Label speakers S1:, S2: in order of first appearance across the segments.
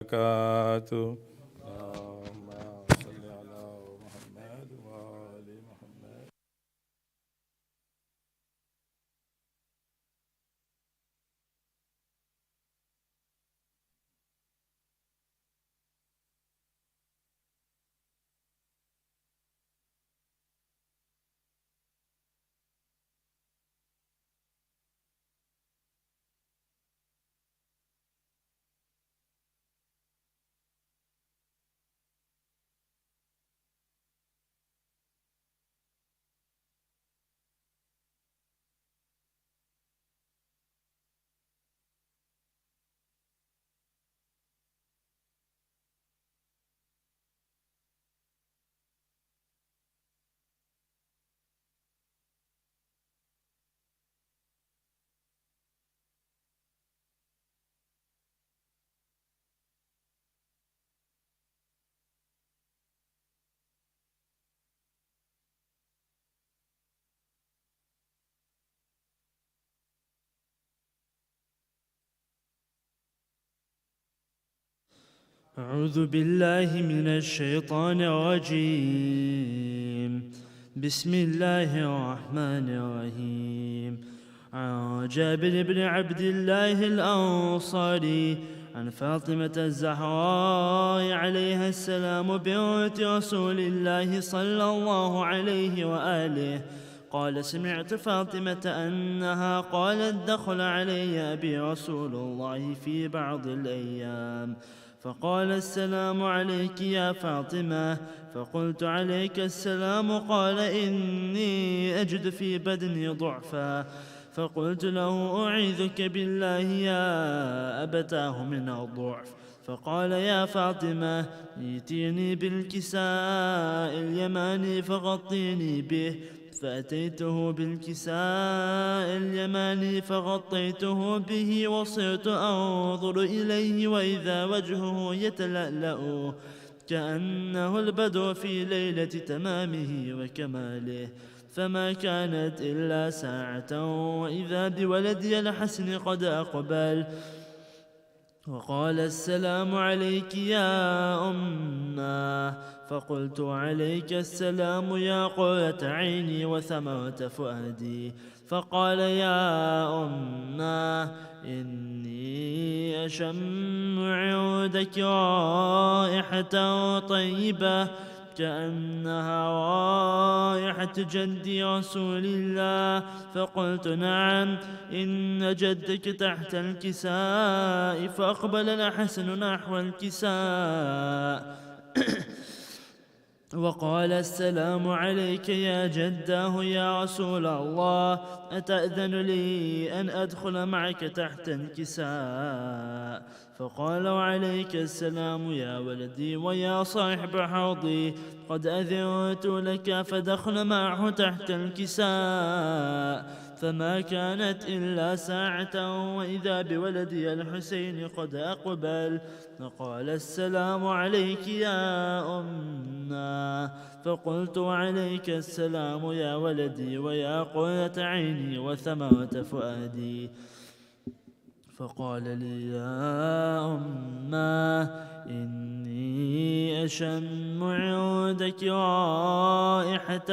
S1: وبركاته. اللهم صل على محمد وآل محمد.
S2: أعوذ بالله من الشيطان الرجيم. بسم الله الرحمن الرحيم. عن جابر بن عبد الله الأنصاري عن فاطمة الزهراء عليها السلام بنت رسول الله صلى الله عليه وآله قال: سمعت فاطمة أنها قالت: دخل علي أبي رسول الله في بعض الأيام فقال: السلام عليك يا فاطمة. فقلت: عليك السلام. قال: إني أجد في بدني ضعفا. فقلت له: أعيذك بالله يا أبتاه من الضعف. فقال: يا فاطمة، ائتيني بالكساء اليماني فغطيني به. فأتيته بالكساء اليماني فغطيته به وصرت أنظر إليه وإذا وجهه يتلألأ كأنه البدر في ليلة تمامه وكماله. فما كانت إلا ساعة وإذا بولدي الحسن قد أقبل وقال: السلام عليك يا أمه. فقلت: عليك السلام يا قرة عيني وثمرة فؤادي. فقال: يا أمه، إني أشم عندك رائحة طيبة كأنها رائحة جد رسول الله. فقلت: نعم، إن جدك تحت الكساء. فأقبل الحسن نحو الكساء وقال: السلام عليك يا جداه يا رسول الله، أتأذن لي أن أدخل معك تحت الكساء؟ فقال: وعليك السلام يا ولدي ويا صاحب حوضي، قد أذنت لك. فدخل معه تحت الكساء فما كانت إلا ساعة وإذا بولدي الحسين قد أقبل فقال: السلام عليك يا أمه. فقلت: وعليك السلام يا ولدي ويا قرة عيني وثمرة فؤادي. فقال لي: يا أمه، إني أشم عندك رائحة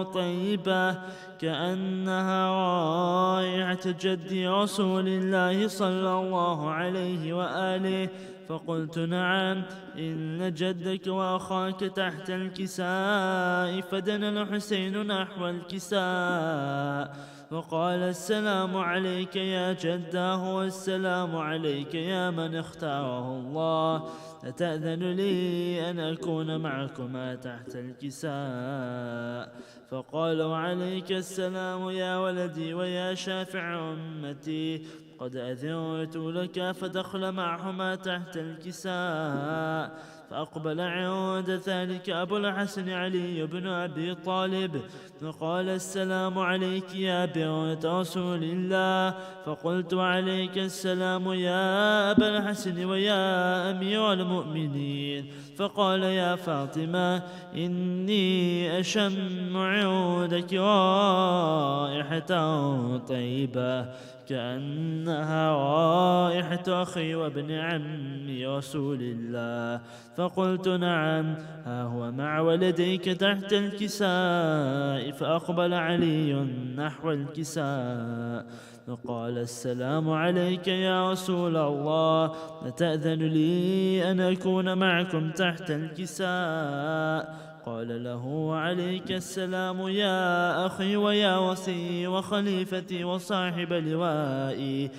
S2: طيبة كأنها رائحة جد رسول الله صلى الله عليه وآله. فقلت: نعم، إن جدك وأخاك تحت الكساء. فدنا الحسين نحو الكساء وقال: السلام عليك يا جداه والسلام عليك يا من اختاره الله، أتأذن لي أن أكون معكما تحت الكساء؟ فقال: وعليك السلام يا ولدي ويا شافع أمتي، قد أذنت لك. فدخل معهما تحت الكساء فأقبل عند ذلك أبو الحسن علي بن أبي طالب فقال: السلام عليك يا بنت رسول الله. فقلت: عليك السلام يا أبا الحسن ويا أمير المؤمنين. فقال: يا فاطمة، إني أشم عندك رائحة طيبة كأنها رائحة أخي وابن عم رسول الله. فقلت نعم، ها هو مع ولديك تحت الكساء. فأقبل علي نحو الكساء فقال: السلام عليك يا رسول الله، أتأذن لي أن أكون معكم تحت الكساء؟ قال له: وعليك السلام يا أخي ويا وصي وخليفتي وصاحب لوائي،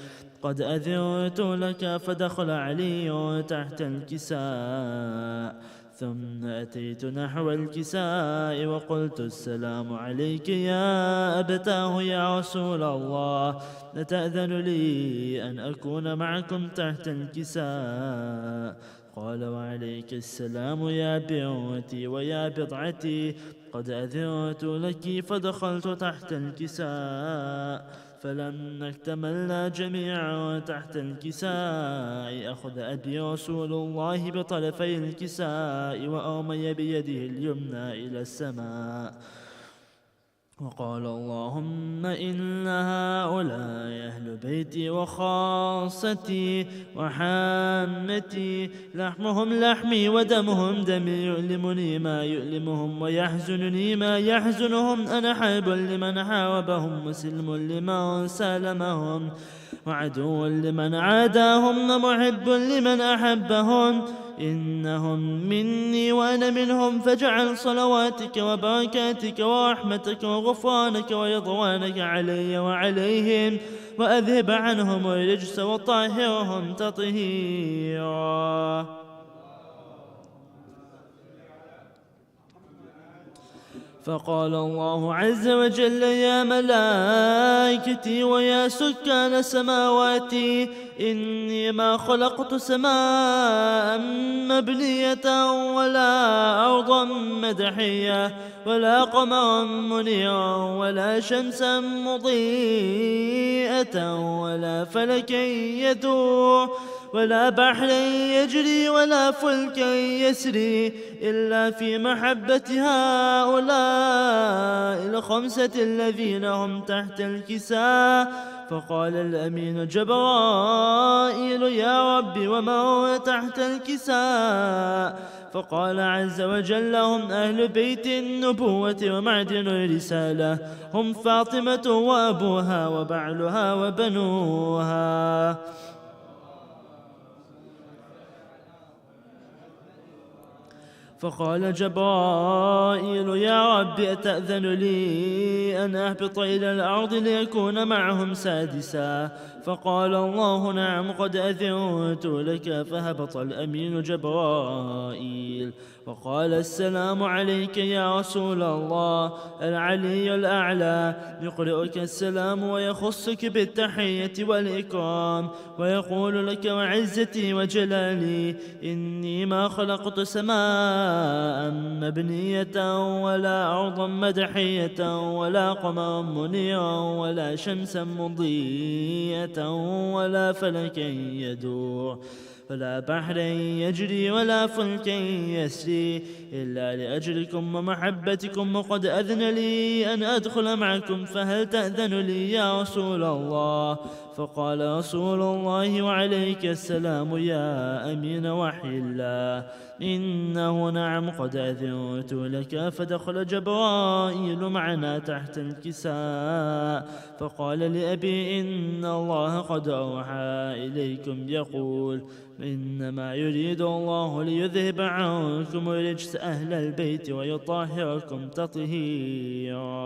S2: قد أذنت لك. فدخل علي تحت الكساء، ثم أتيت نحو الكساء وقلت: السلام عليك يا أبتاه يا رسول الله، أتأذن لي أن أكون معكم تحت الكساء؟ قال: وعليك السلام يا بنتي ويا بضعتي، قد أذنت لك. فدخلت تحت الكساء، فلما اكتملنا جميعا تحت الكساء أخذ أبي رسول الله بطرفي الكساء وأرمي بيده اليمنى إلى السماء وقال: اللهم إن هؤلاء أهل بيتي وخاصتي وحامتي، لحمهم لحمي ودمهم دمي، يؤلمني ما يؤلمهم ويحزنني ما يحزنهم. أنا حرب لمن حاربهم وسلم لمن سالمهم وعدو لمن عاداهم ومحب لمن أحبهم. إنهم مني وأنا منهم، فاجعل صلواتك وبركاتك ورحمتك وغفرانك ورضوانك علي وعليهم، وأذهب عنهم الرجس وطهرهم تطهيرا. فقال الله عز وجل: يا ملائكتي ويا سكان سماواتي، إني ما خلقت سماء مبنية ولا أرضا مدحية ولا قمرا منيرا ولا شمسا مضيئة ولا فلكا يدور ولا بحر يجري ولا فلك يسري إلا في محبة هؤلاء الخمسة الذين هم تحت الكساء. فقال الأمين جبرائيل: يا رب ومن تحت الكساء؟ فقال عز وجل: هم أهل بيت النبوة ومعدن الرسالة، هم فاطمة وأبوها وبعلها وبنوها. فقال جبرائيل: يا رب أتأذن لي أن أهبط إلى الأرض ليكون معهم سادسا؟ فقال الله: نعم، قد أذنت لك. فهبط الأمين جبرائيل وقال: السلام عليك يا رسول الله. العلي الأعلى يقرئك السلام ويخصك بالتحية والإكرام ويقول لك: وعزتي وجلالي إني ما خلقت سماء مبنية ولا أرضا مدحية ولا قمرا منيرا ولا شمسا مضيئة ولا فلكا يدور ولا بحر يجري ولا فلك يسري إلا لأجلكم ومحبتكم، وقد أذن لي أن أدخل معكم، فهل تأذن لي يا رسول الله؟ فقال رسول الله: وعليك السلام يا أمين وحي الله، إنه نعم قد أذنت لك. فدخل جبرائيل معنا تحت الكساء فقال لأبي: إن الله قد أوحى إليكم يقول: إنما يريد الله ليذهب عنكم رجس أهل البيت ويطهركم تطهيرا.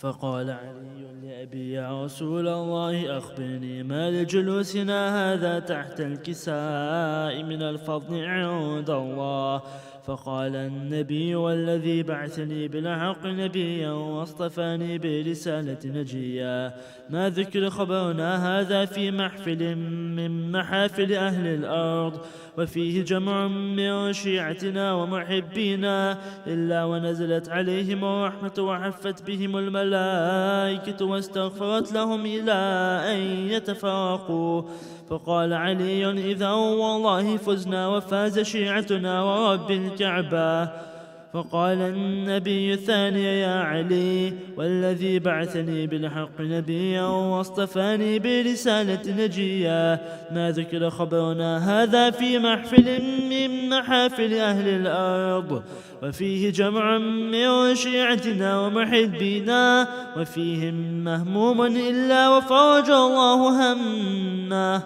S2: فقال علي لأبي: يا رسول الله، أخبرني ما لجلوسنا هذا تحت الكساء من الفضل عند الله. فقال النبي: والذي بعثني بالحق نبيا واصطفاني برسالة نجيا، ما ذكر خبرنا هذا في محفل من محافل أهل الأرض وفيه جمع من شيعتنا ومحبينا إلا ونزلت عليهم الرحمة وحفت بهم الملائكة واستغفرت لهم إلى أن يتفرقوا. فقال علي: إذا والله فزنا وفاز شيعتنا ورب الكعبة. فقال النبي الثاني: يا علي، والذي بعثني بالحق نبيا واصطفاني برسالة نجيا، ما ذكر خبرنا هذا في محفل من محافل أهل الأرض، وفيه جمع من شيعتنا ومحبينا، وفيهم مهموم إلا وفرج الله همه،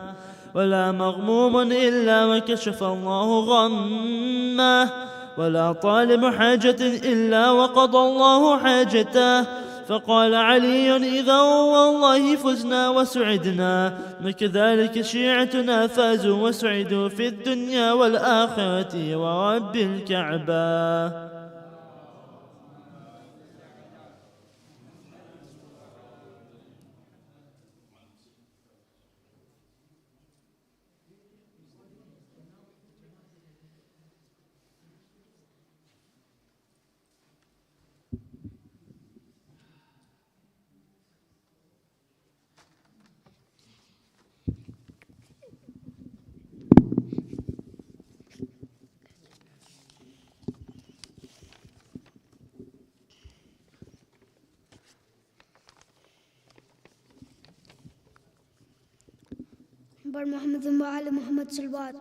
S2: ولا مغموم إلا وكشف الله غمه، ولا طالب حاجة إلا وقضى الله حاجته. فقال علي: إذا والله فزنا وسعدنا، وكذلك شيعتنا فازوا وسعدوا في الدنيا والآخرة ورب الكعبة.
S3: بر محمد وعلى محمد صلوات.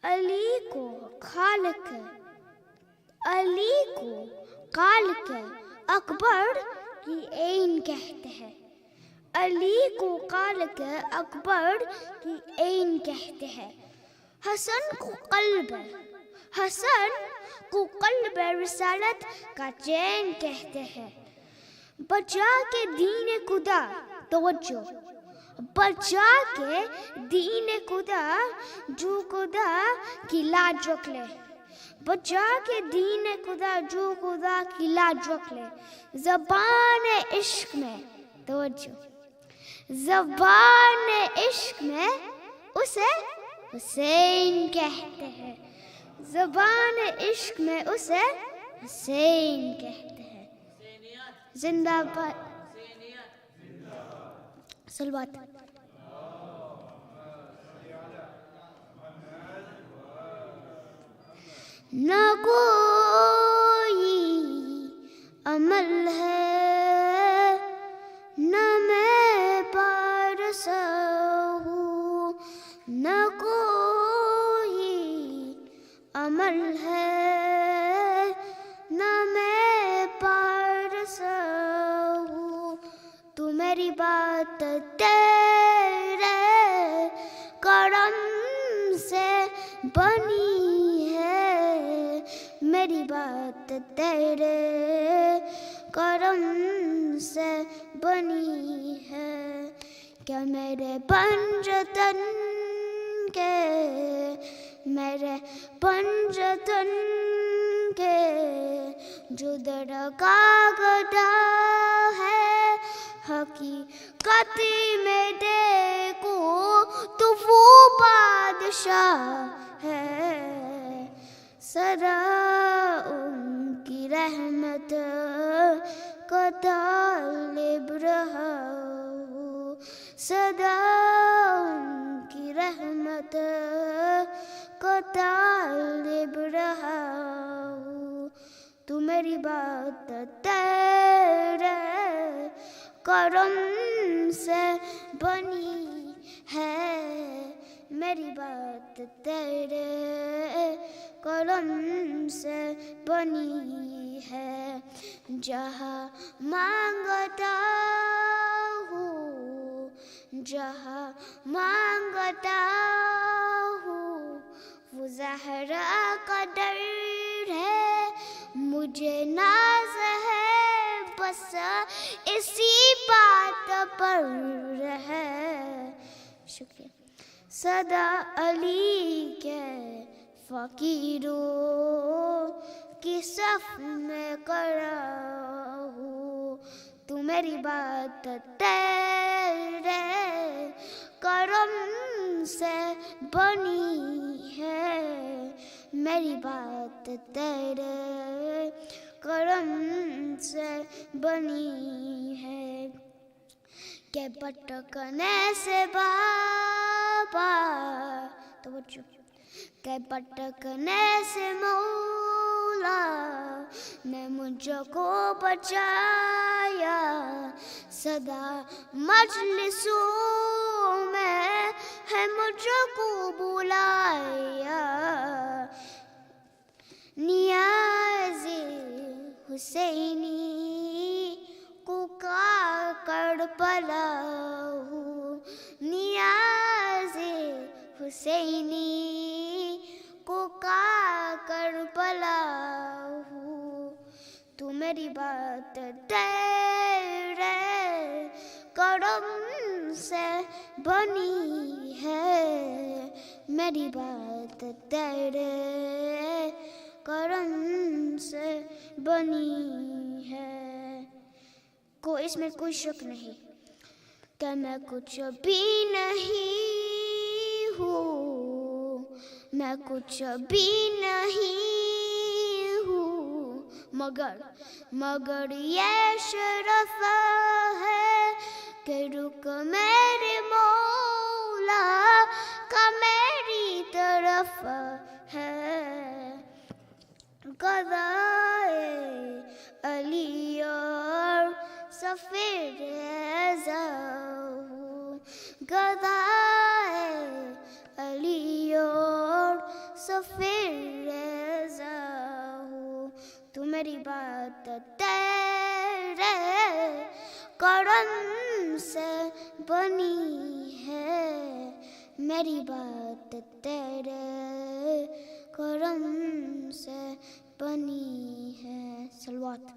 S3: علی کو خالق اکبر کی عین کہتے ہیں. علی کو خالق اکبر کی عین کہتے ہیں. حسن کو قلب رسالت کا چین کہتے ہیں. بچا کے دین خدا، توجہ، بچا کے دین خدا جو خدا کی لاج رکھ لے. بچا کے دین خدا جو خدا کی لاج رکھ لے. زبان عشق میں، توجہ، زبان عشق میں اسے حسین کہتے ہیں. زبان عشق میں اسے حسین کہتے ہیں. زندہ باد. صلوات. نہ کوئی عمل ہے نہ میں پارسا ہوں. نہ کوئی عمل ہے نہ میں پارسا ہوں. تو میری بات تیرے کرم سے بنی ہے. میری بات تیرے کرم سے بنی ہے. کیا میرے پنجتن کے، میرے پنجتن کے جو درگا گدا ہے، حقیقت میں دیکھو تو وہ بادشاہ ہے. سدا ان کی رحمت کا طالب رہا ہوں. سدا ان کی رحمت کا طالب رہا ہوں. تو میری بات تیرے کرم سے بنی ہے. میری بات تیرے کرم سے بنی ہے. جہاں مانگتا ہوں، جہاں مانگتا ہوں وہ زہرا کا در ہے. مجھے ناز ہے بس اسی بات پر ہے. شکریہ. صدا علی کے فقیروں کی صف میں کھڑا ہوں. تو میری بات تیرے کرم سے بنی ہے. میری بات تیرے کرم سے بنی ہے. کہ بھٹکنے سے باہر پا توجہ کہ بھٹکنے سے مولا نے مجھ کو بچایا، صدا مجلسوں میں ہے مجھ کو بلایا، نیاز حسینی کو کا کر پلا ہوں، نیاز حسینی کو کا کر پلا ہوں، تو میری بات تیرے کرم سے بنی ہے، میری بات تیرے کرم سے بنی ہے، اس میں کوئی شک نہیں کہ میں کچھ بھی نہیں ہوں، میں کچھ بھی نہیں ہوں، مگر یہ شرف ہے کہ رخ میرے مولا کا میری طرف ہے، قضائے علی اور سفیر رضا ہوں، قضائے علی اور سفیر رضا ہوں، تو میری بات تیرے کرم سے بنی ہے، میری بات تیرے کرم سے بنی ہے، صلوات۔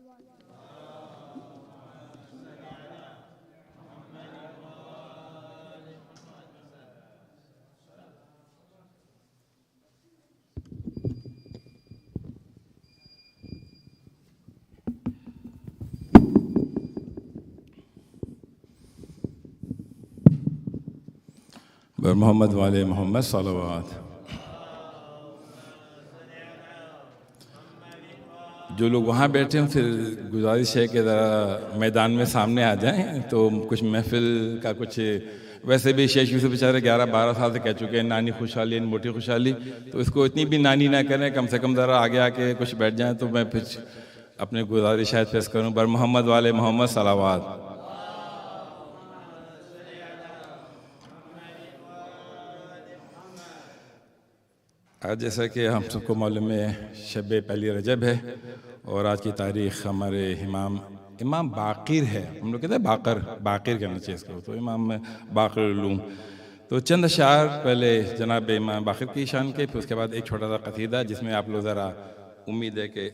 S1: بر محمد والے محمد صلوات۔ جو لوگ وہاں بیٹھے ہیں پھر گزارش ہے کہ ذرا میدان میں سامنے آ جائیں، تو کچھ محفل کا کچھ، ویسے بھی شیخ یوسف بیچارے 11-12 سال سے کہہ چکے ہیں نانی خوشحالی موٹی خوشحالی، تو اس کو اتنی بھی نانی نہ کریں، کم سے کم ذرا آگے آ کے کچھ بیٹھ جائیں، تو میں پھر اپنے گزارشات پیش کروں۔ بر محمد والے محمد صلوات۔ آج جیسا کہ ہم سب کو معلوم ہے شب پہلی رجب ہے، اور آج کی تاریخ ہمارے امام باقر ہے، ہم لوگ کہتے ہیں باقر کہنا چاہیے اس کو، تو امام باقر العلوم۔ تو چند اشعار پہلے جناب امام باقر کی شان کے، پھر اس کے بعد ایک چھوٹا سا قصیدہ جس میں آپ لوگ ذرا امید ہے کہ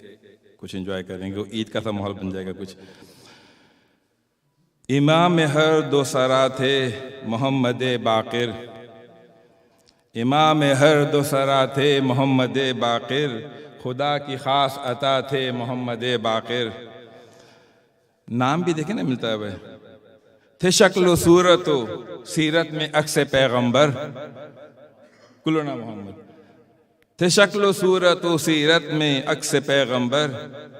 S1: کچھ انجوائے کریں گے، عید کا سا ماحول بن جائے گا کچھ۔ امام ہر دو سرا تھے محمد باقر، امام ہر دو سرا تھے محمد باقر، خدا کی خاص عطا تھے محمد باقر۔ نام بھی دیکھیں نا ملتا ہے بھائی، تھے شکل و صورت و سیرت میں عکس پیغمبر، کلنا محمد، تھے شکل و صورت و سیرت میں عکس پیغمبر،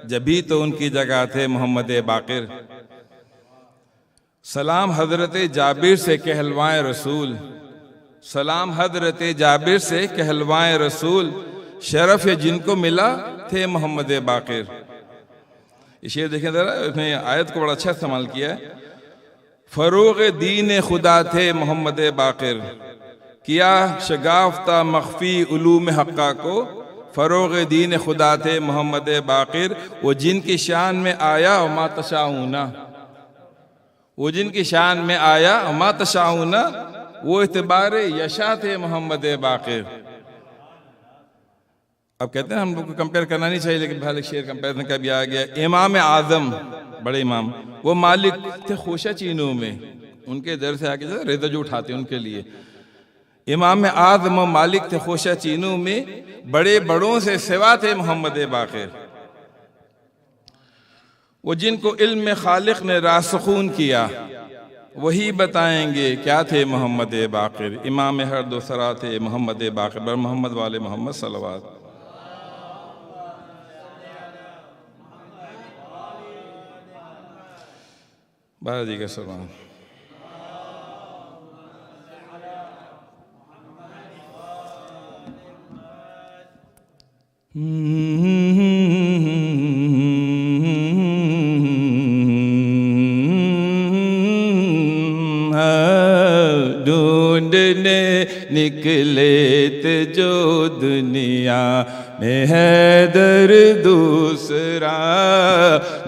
S1: جبھی تو ان کی جگہ تھے محمد باقر۔ سلام حضرت جابر سے کہلوائیں رسول، سلام حضرت جابر سے کہلوائیں رسول، شرف جن کو ملا تھے محمد باقر۔ یہ شعر دیکھیں ذرا، اس نے آیت کو بڑا اچھا استعمال کیا ہے۔ فروغ دین خدا تھے محمد باقر، کیا شگافتہ مخفی علوم حقہ کو، فروغ دین خدا تھے محمد باقر، وہ جن کی شان میں آیا وما تشاؤون، وہ جن کی شان میں آیا وما تشاؤون، وہ اعتبار یشا تھے محمد باقر۔ اب کہتے ہیں ہم لوگ کو کمپیئر کرنا نہیں چاہیے، لیکن بھال ایک شعر کمپیئر کا بھی آ گیا۔ امام اعظم، بڑے امام، وہ مالک تھے خوشہ چینوں میں، ان کے در سے آگے ریزہ جو اٹھاتے ہیں ان کے لیے۔ امام اعظم و مالک تھے خوشہ چینوں میں، بڑے بڑوں سے سوا تھے محمد باقر، وہ جن کو علم خالق نے راسخون کیا، وہی بتائیں گے کیا تھے محمد باقر۔ امام ہر دو سرا تھے محمد باقر، بر محمد والے محمد صلوات۔ بارہ دیگر سلام۔ ڈھونڈنے نکلے تھے جو دنیا میں حیدر دوسرا،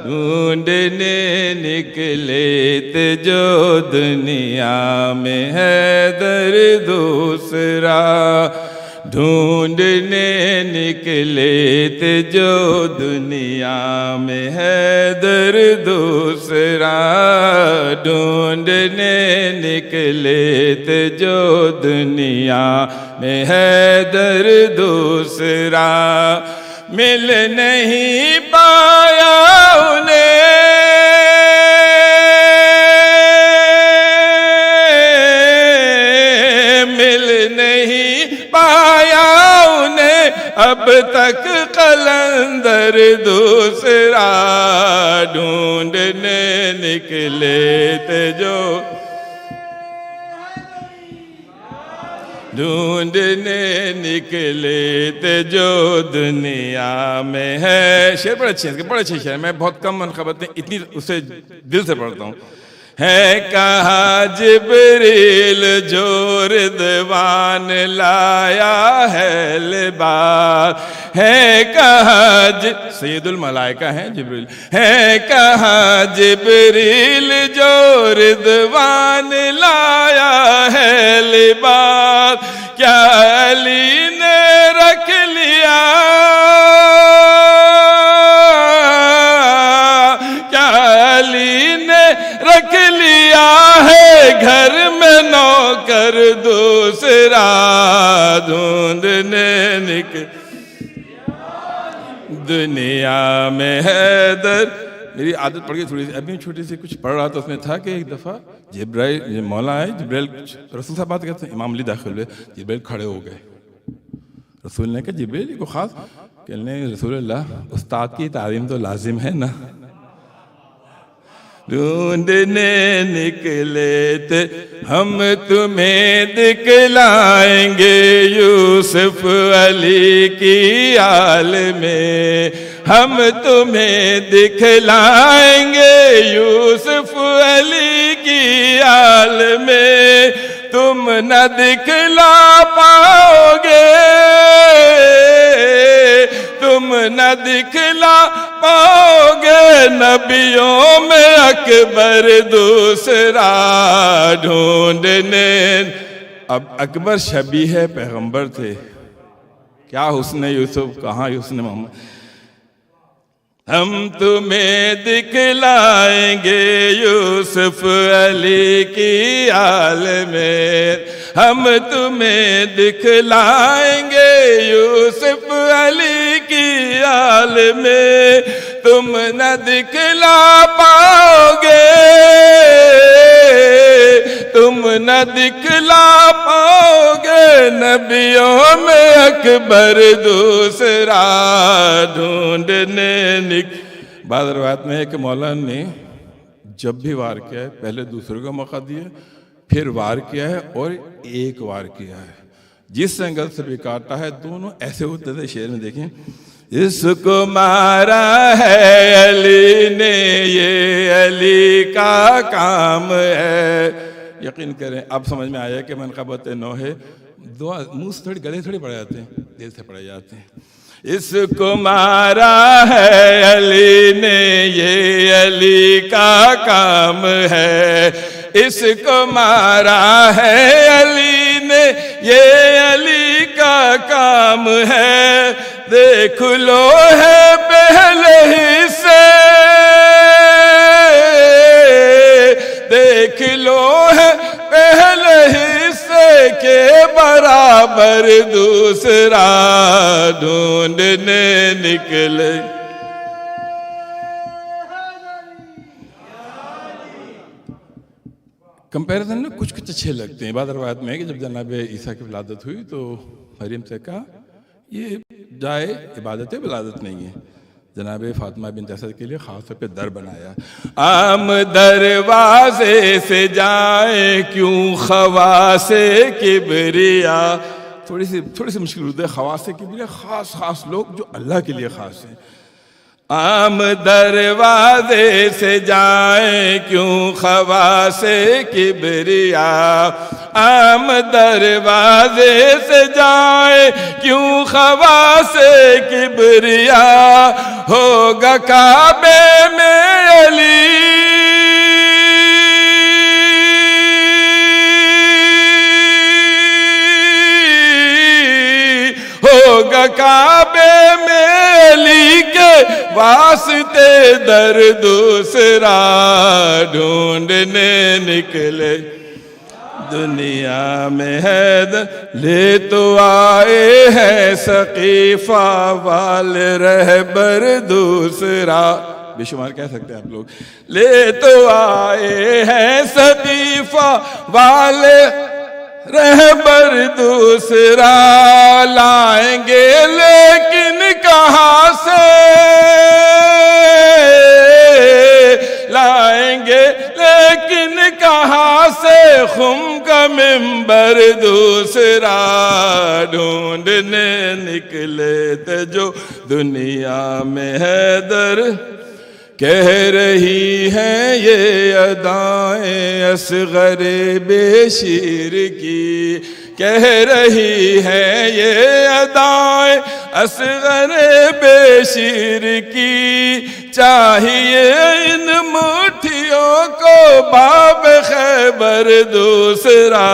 S1: ڈھونڈنے نکلے تھے جو دنیا میں حیدر دوسرا، ڈھونڈنے نکلے تھے جو دنیا میں حیدر دوسرا، ڈھونڈنے نکلے تھے جو دنیا میں حیدر دوسرا، مل نہیں پایا انہیں، مل نہیں پایا انہیں اب تک قلندر دوسرا، ڈھونڈنے نکلے تھے جو، ڈھونڈنے نکلے تھے جو دنیا میں ہے۔ شعر بڑے اچھے ہیں، بڑے اچھے شعر، میں بہت کم منقبتیں اتنی اسے دل سے پڑھتا ہوں۔ ہے کہاں جبریل جو رضوان لایا ہے لباس، ہے کہاں سید الملائکہ ہیں جبریل، ہے کہاں جبریل جو رضوان لایا ہے لباس، کیا علی نے رکھ لیا، کیا علی نے رکھ لیا ہے گھر میں نوکر دوسرا، ڈھونڈنے نکلے دنیا میں حیدر۔ میری عادت پڑ گئی تھوڑی سی، ابھی چھوٹی سی کچھ پڑھ رہا تھا، اس میں تھا کہ ایک دفعہ جبرائیل مولا آئے، جبرائیل رسول صاحب بات کرتے ہیں، امام علی داخل ہوئے، جبرائیل کھڑے ہو گئے، رسول نے کہا جبرائیل کو خاص، کہنے رسول اللہ استاد کی تعلیم تو لازم ہے نا، ڈھونڈنے نکلے تھے ہم تمہیں دکھلائیں گے یوسف علی کی آل میں، ہم تمہیں دکھلائیں گے یوسف علی کی آل میں، تم نہ دکھلا پاؤ گے، تم نہ دکھلا پاؤ گے نبیوں میں اکبر دوسرا، ڈھونڈنے۔ اب اکبر شبیہ پیغمبر تھے، کیا حسن یوسف، کہاں حسن محمد، ہم تمہیں دکھلائیں گے یوسف علی کی آل میں، ہم تمہیں دکھلائیں گے یوسف علی کی آل میں، تم نہ دکھلا پاؤ گے، تم نہ دکھلا پاؤ گے نبیوں میں اکبر دوسرا، ڈھونڈنے بعض روایت میں ہے کہ مولانا نے جب بھی وار کیا ہے پہلے دوسرے کو موقع دیا، پھر وار کیا ہے اور ایک وار کیا ہے، جس اینگل سے بھی کاٹا ہے دونوں ایسے ہوتے تھے۔ شعر میں دیکھیں، اس کو مارا ہے علی نے یہ علی کا کام ہے، یقین کریں اب سمجھ میں آیا کہ منقبت نو ہے، دعا منہ سے تھوڑی گلے تھوڑی پڑے جاتے ہیں، دل سے پڑے جاتے ہیں۔ اس کو مارا ہے علی نے یہ علی کا کام ہے، اس کو مارا ہے علی نے یہ علی کا کام ہے، دیکھ لو ہے پہلے ہی سے، دیکھ لو ہے پہلے ہی سے کے برابر دوسرا، ڈھونڈنے نکلے۔ کمپیریزن میں کچھ اچھے لگتے ہیں۔ بعض روایت میں ہے کہ جب جناب عیسیٰ کی ولادت ہوئی تو مریم سے کہا یہ جائے عبادت ولادت نہیں ہے، جناب فاطمہ بنت اسد کے لیے خاص طور پہ در بنایا، عام دروازے سے جائیں کیوں خواص کبریا، थोड़ी सी मुश्किल उर्दू है, खवास के लिए खास लोग जो अल्लाह के लिए खास हैं। आम दरवाजे से जाए क्यों खवासे किबरिया, आम दरवाजे से जाए क्यों खवासे किबरिया, होगा काबे में अली, होगा काबे में अली के वास्ते दर दूसरा ढूंढने निकले दुनिया में हैदर, ले तो आए हैं सकीफा वाले रहबर दूसरा, बेशुमार कह सकते हैं आप लोग, ले तो आए हैं सकीफा वाले रहबर दूसरा, लाएंगे लेकिन कहाँ से, लाएंगे लेकिन कहाँ से खुम का मिंबर दूसरा, ढूंढने निकले थे जो दुनिया में हैदर, कह रही हैं ये अदाएं असग़र बेशीर की, कह रही हैं ये अदाएं असग़र बेशीर की, चाहिए इन मुट्ठियों को बाब खैबर दूसरा,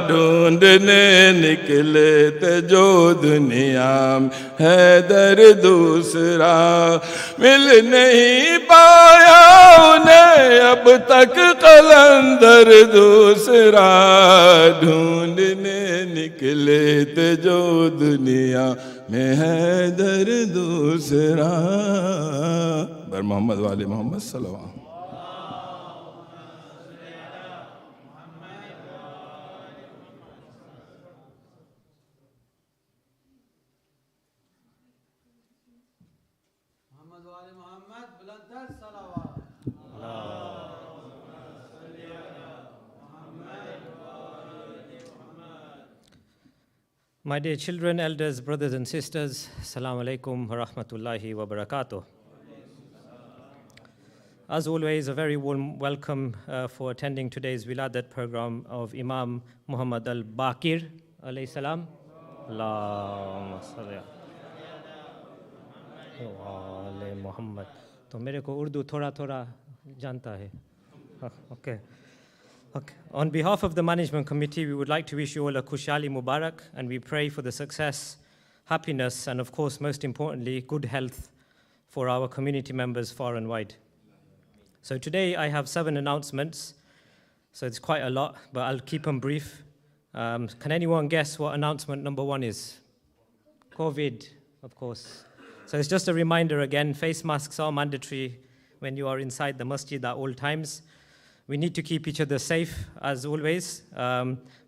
S1: ढूंढने निकले थे जो दुनिया में हैदर दूसरा, मिल नहीं पाया उन्हें अब तक कलंदर दूसरा, ढूंढने निकले थे जो दुनिया में हैदर दूसरा। बर मोहम्मद वाले मोहम्मद सल्लल्लाहु।
S4: My dear children, elders, brothers and sisters, Assalamu alaikum wa rahmatullahi wa barakatuh. As always, a very warm welcome for attending today's Wiladat program of Imam Muhammad al-Baqir alayhi salam. Allahumma salli ala Muhammad. तो मेरे को उर्दू थोड़ा जानता है. Okay. Okay. On behalf of the Management Committee, we would like to wish you all a Khushali Mubarak, and we pray for the success, happiness, and of course, most importantly, good health for our community members far and wide. So today I have 7 announcements, so it's quite a lot, but I'll keep them brief. Can anyone guess what announcement number 1 is? COVID, of course. So it's just a reminder again, face masks are mandatory when you are inside the masjid at all times. We need to keep each other safe, as always.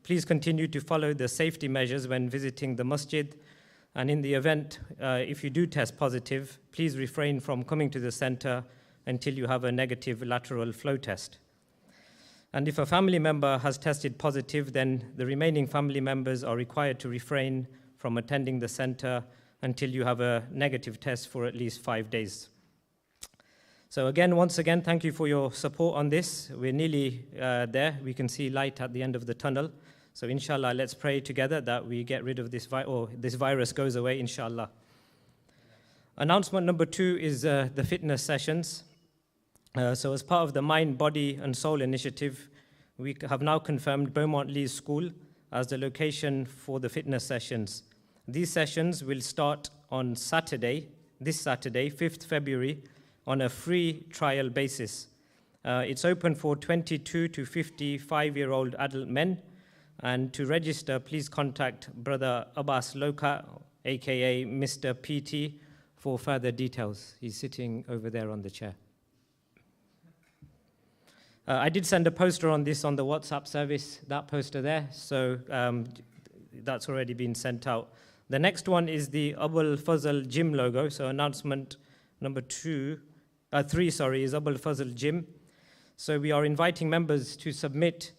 S4: Please continue to follow the safety measures when visiting the masjid. And in the event, if you do test positive, please refrain from coming to the center until you have a negative lateral flow test. And if a family member has tested positive, then the remaining family members are required to refrain from attending the center until you have a negative test for at least 5 days. So again, once again, thank you for your support on this. We're nearly there. We can see light at the end of the tunnel. So inshallah, let's pray together that we get rid of this virus goes away, inshallah. Announcement number 2 is the fitness sessions. So as part of the Mind, Body and Soul initiative, we have now confirmed Beaumont Leys School as the location for the fitness sessions. These sessions will start on Saturday, this Saturday, 5th February, on a free trial basis. It's open for 22 to 55-year-old adult men. And to register, please contact Brother Abbas Loka, aka Mr. PT, for further details. He's sitting over there on the chair. I did send a poster on this on the WhatsApp service, that poster there, so that's already been sent out. The next one is the Abul Fazl Gym logo, so announcement number 3 is Abul Fazl Gym. So we are inviting members to submit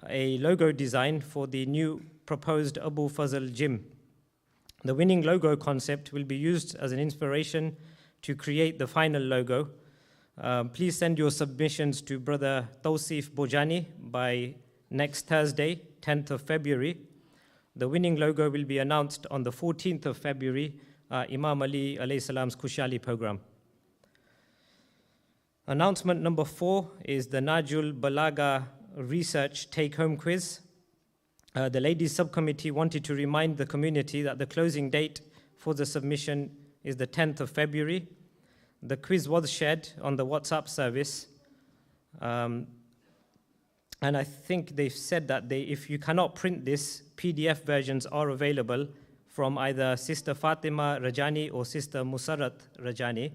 S4: a logo design for the new proposed Abu Fazl Gym. The winning logo concept will be used as an inspiration to create the final logo. Please send your submissions to Brother Tawsif Bojani by next Thursday, 10th of February. The winning logo will be announced on the 14th of February, Imam Ali alayhi salam's Khushali program. Announcement number 4 is the Najul Balaga Research Take-Home Quiz. The Ladies Subcommittee wanted to remind the community that the closing date for the submission is the 10th of February. The quiz was shared on the WhatsApp service. And I think they've said that if you cannot print this, PDF versions are available from either Sister Fatima Rajani or Sister Musarat Rajani.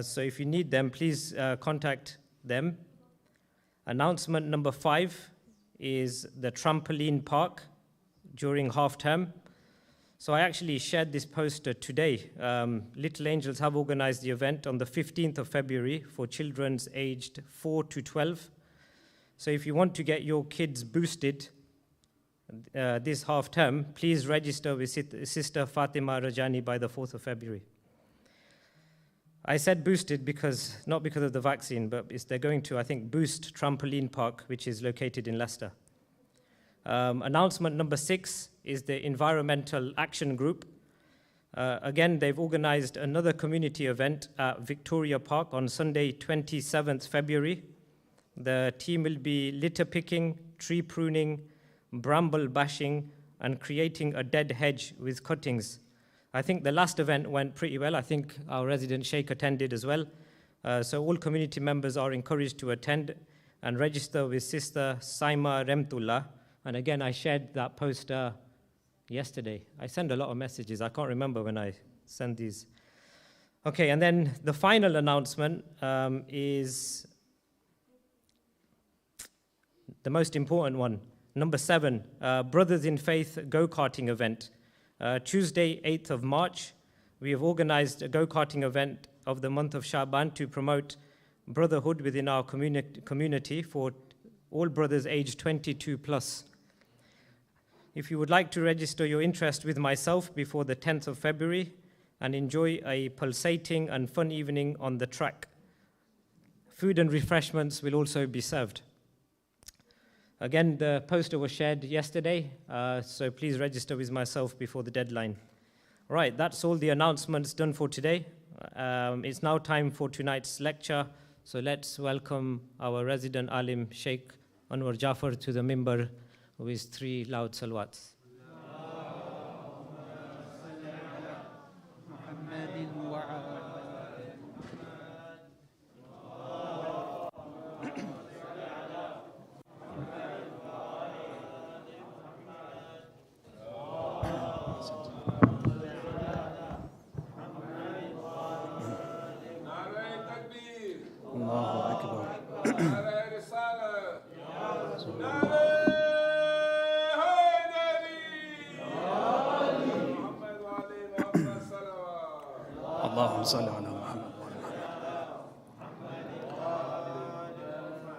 S4: So if you need them, please contact them. Announcement number 5 is the trampoline park during half term. So I actually shared this poster today. Little Angels have organized the event on the 15th of February for children aged 4 to 12. So if you want to get your kids boosted this half term, please register with Sister Fatima Rajani by the 4th of February. I said boosted because, not because of the vaccine, but they're going to, I think, Boost Trampoline Park, which is located in Leicester. Announcement number 6 is the Environmental Action Group. Again, they've organized another community event at Victoria Park on Sunday, 27th February. The team will be litter picking, tree pruning, bramble bashing, and creating a dead hedge with cuttings. I think the last event went pretty well. I think our resident Sheikh attended as well. So all community members are encouraged to attend and register with Sister Saima Remtullah. And again, I shared that poster yesterday. I send a lot of messages. I can't remember when I send these. Okay, and then the final announcement is the most important one. Number 7, Brothers in Faith go-karting event. Tuesday, 8th of March, we have organized a go-karting event of the month of Shaban to promote brotherhood within our community for all brothers aged 22 plus. If you would like to register your interest with myself before the 10th of February and enjoy a pulsating and fun evening on the track, food and refreshments will also be served. Again, the poster was shared yesterday, so please register with myself before the deadline. Right, that's all the announcements done for today. It's now time for tonight's lecture, so let's welcome our resident alim, Sheikh Anwar Jaffer, to the mimbar with 3 loud salawats.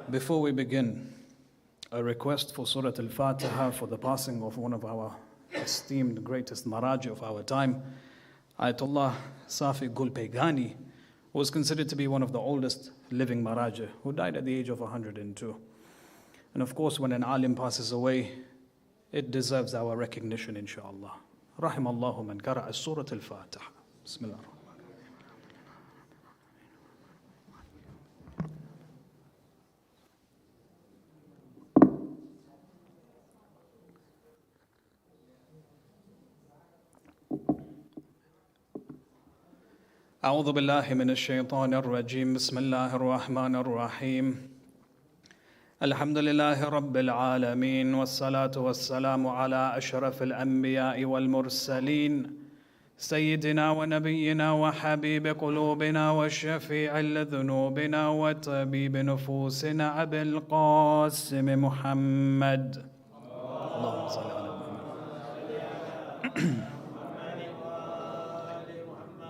S5: Before we begin, a request for Surah Al-Fatiha for the passing of one of our esteemed greatest Maraji of our time, Ayatollah Safi Gulpegani, who was considered to be one of the oldest living Maraji, who died at the age of 102. And of course, when an alim passes away, it deserves our recognition, inshallah. Rahimallahu man qara'a Surah Al-Fatiha. Bismillah. أعوذ بالله من الشيطان الرجيم بسم الله الرحمن الرحيم الحمد لله رب العالمين والصلاة والسلام على أشرف الأنبياء والمرسلين سيدنا ونبينا وحبيب قلوبنا والشفيع لذنوبنا وطبيب نفوسنا أبي القاسم محمد اللهم صل على محمد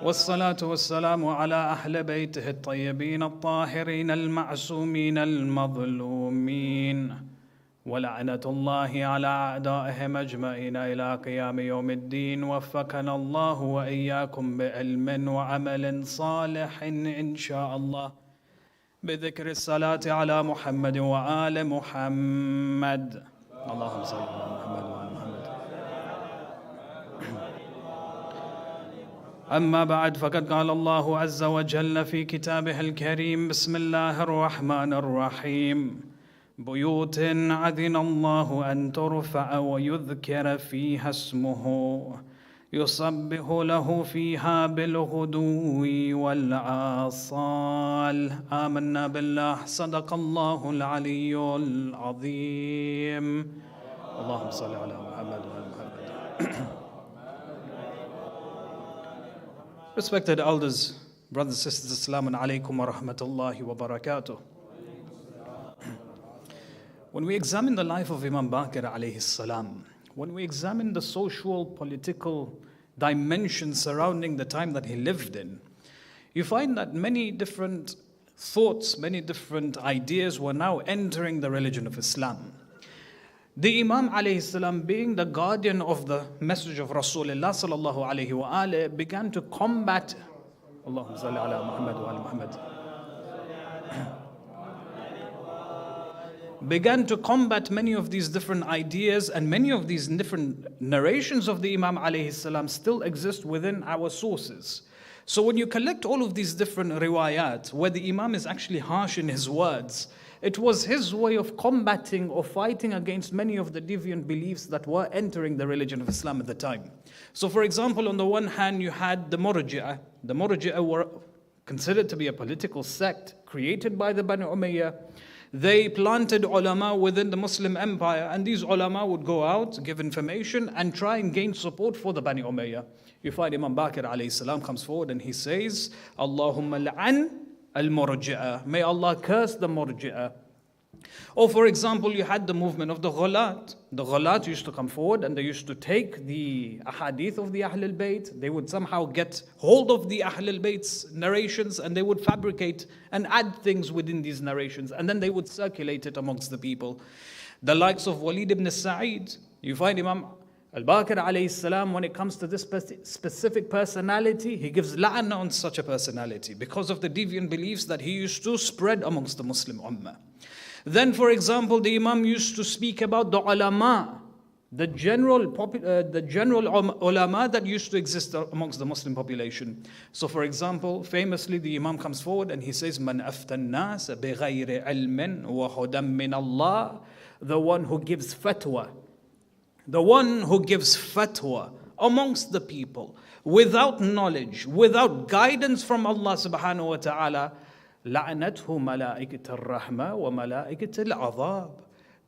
S5: والصلاة والسلام على أهل بيته الطيبين الطاهرين المعصومين المظلومين ولعنة الله على أعدائهم أجمعين إلى قيام يوم الدين. وفقنا الله وإياكم بعلم وعمل صالح إن شاء الله، بذكر الصلاة على محمد وآل محمد. اللهم صل على محمد وآل محمد. أما بعد، فقد قال الله عز وجل في كتابه الكريم: بسم الله الرحمن الرحيم: بيوت أذن الله أن ترفع ويذكر فيها اسمه يسبح له فيها بالغدو والآصال. آمنا بالله، صدق الله العلي العظيم. اللهم صل على محمد وعلى محمد. Respected elders, brothers and sisters, Assalamu alaikum wa rahmatullahi wa barakatuh. When we examine the life of Imam Baqir alayhi salam, when we examine the social, political dimensions surrounding the time that he lived in, you find that many different thoughts, many different ideas were now entering the religion of Islam. The Imam alayhi salam, being the guardian of the message of Rasulullah sallallahu alayhi wa alayhi, began to combat Allahumma salli ala Muhammad wa ala Muhammad. Began to combat many of these different ideas, and many of these different narrations of the Imam alayhi salam still exist within our sources. So when you collect all of these different riwayat, where the Imam is actually harsh in his words, it was his way of combating or fighting against many of the deviant beliefs that were entering the religion of Islam at the time. So for example, on the one hand, you had the Murji'ah. The Murji'ah were considered to be a political sect created by the Bani Umayyah. They planted ulama within the Muslim empire, and these ulama would go out, give information, and try and gain support for the Bani Umayyah. You find Imam Baqir alayhi salam comes forward and he says, Allahumma la'an al-murji'ah. May Allah curse the murji'ah. Or for example, you had the movement of the Ghulat. The Ghulat used to come forward and they used to take the ahadith of the Ahl al-Bayt. They would somehow get hold of the Ahl al-Bayt's narrations and they would fabricate and add things within these narrations, and then they would circulate it amongst the people. The likes of Walid ibn Sa'id. You find Imam al-Baqir alayhi salam, when it comes to this specific personality, he gives la'na on such a personality because of the deviant beliefs that he used to spread amongst the Muslim ummah. Then, for example, the Imam used to speak about the ulama, the general ulama that used to exist amongst the Muslim population. So, for example, famously, the Imam comes forward and he says, "Man aftan nas bighayri ilmin wa hudan min Allah," the one who gives fatwa, amongst the people without knowledge, without guidance from Allah subhanahu wa ta'ala, لعنته ملائكة الرحمة وملائكة العذاب.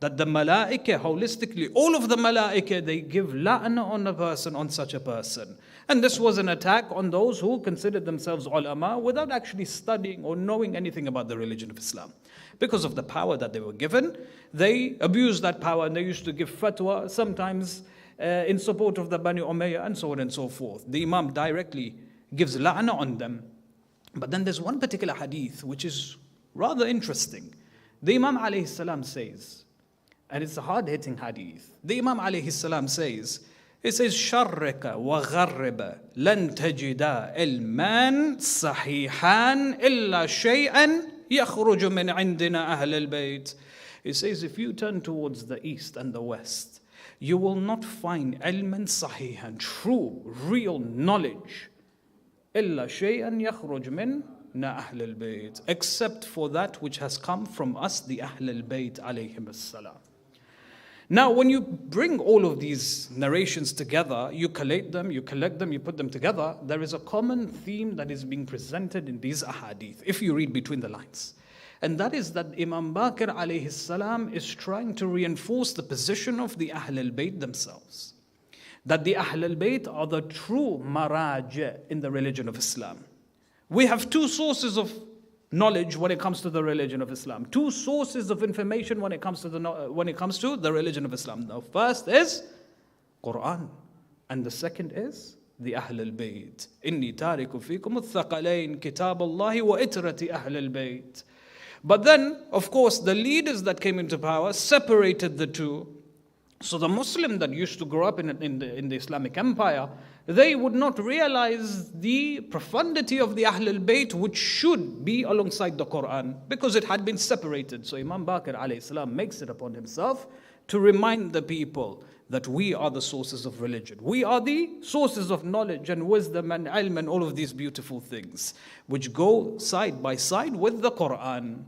S5: That the malaika, holistically, all of the malaika, they give la'na on a person, on such a person. And this was an attack on those who considered themselves ulama without actually studying or knowing anything about the religion of Islam. Because of the power that they were given, they abused that power and they used to give fatwa, sometimes in support of the Bani Umayyah and so on and so forth. The Imam directly gives la'na on them. But then there's one particular hadith which is rather interesting. The Imam alayhi salam says, and it's a hard-hitting hadith. The Imam alayhi salam says, he says, "Sharrika wa gharriba lan tajida ilman sahihan illa shay'an yakhruju min indina ahl al-bayt." He says, if you turn towards the east and the west, you will not find ilman sahihan, true, real knowledge, إلا شيئا يخرج من أهل البيت, except for that which has come from us, the Ahl al-Bayt alayhim as-salam. Now, when you bring all of these narrations together, you collate them, you put them together, there is a common theme that is being presented in these ahadith, if you read between the lines. And that is that Imam Baqir alayhi salam is trying to reinforce the position of the Ahl al-Bayt themselves. That the Ahl al-Bayt are the true maraj in the religion of Islam. We have two sources of knowledge when it comes to the religion of Islam. Two sources of information when it comes to the religion of Islam. The first is Quran, and the second is the Ahl al-Bayt. Inni tariku fikum al-thaqalayn kitab Allah wa itrati Ahl al-Bayt. But then, of course, the leaders that came into power separated the two. So the Muslim that used to grow up in the Islamic Empire, they would not realize the profundity of the Ahlul Bayt, which should be alongside the Quran, because it had been separated. So Imam Baqir alayhi salam makes it upon himself to remind the people that we are the sources of religion. We are the sources of knowledge and wisdom and ilm and all of these beautiful things, which go side by side with the Quran.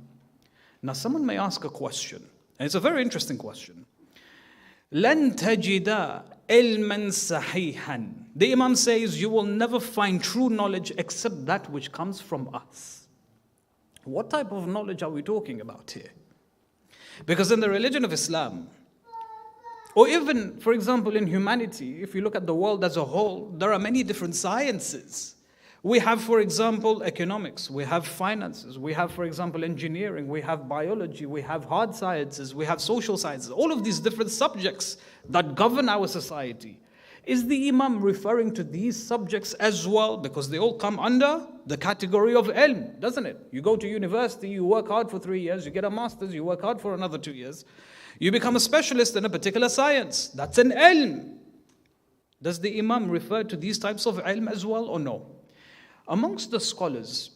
S5: Now someone may ask a question, and it's a very interesting question. لَن تَجِدَ عِلْمًا صَحِيحًا. The Imam says, you will never find true knowledge except that which comes from us. What type of knowledge are we talking about here? Because in the religion of Islam, or even, for example, in humanity, if you look at the world as a whole, there are many different sciences. We have, for example, economics, we have finances, we have, for example, engineering, we have biology, we have hard sciences, we have social sciences, all of these different subjects that govern our society. Is the Imam referring to these subjects as well? Because they all come under the category of ilm, doesn't it? You go to university, you work hard for 3 years, you get a master's, you work hard for another 2 years. You become a specialist in a particular science. That's an ilm. Does the Imam refer to these types of ilm as well or no? Amongst the scholars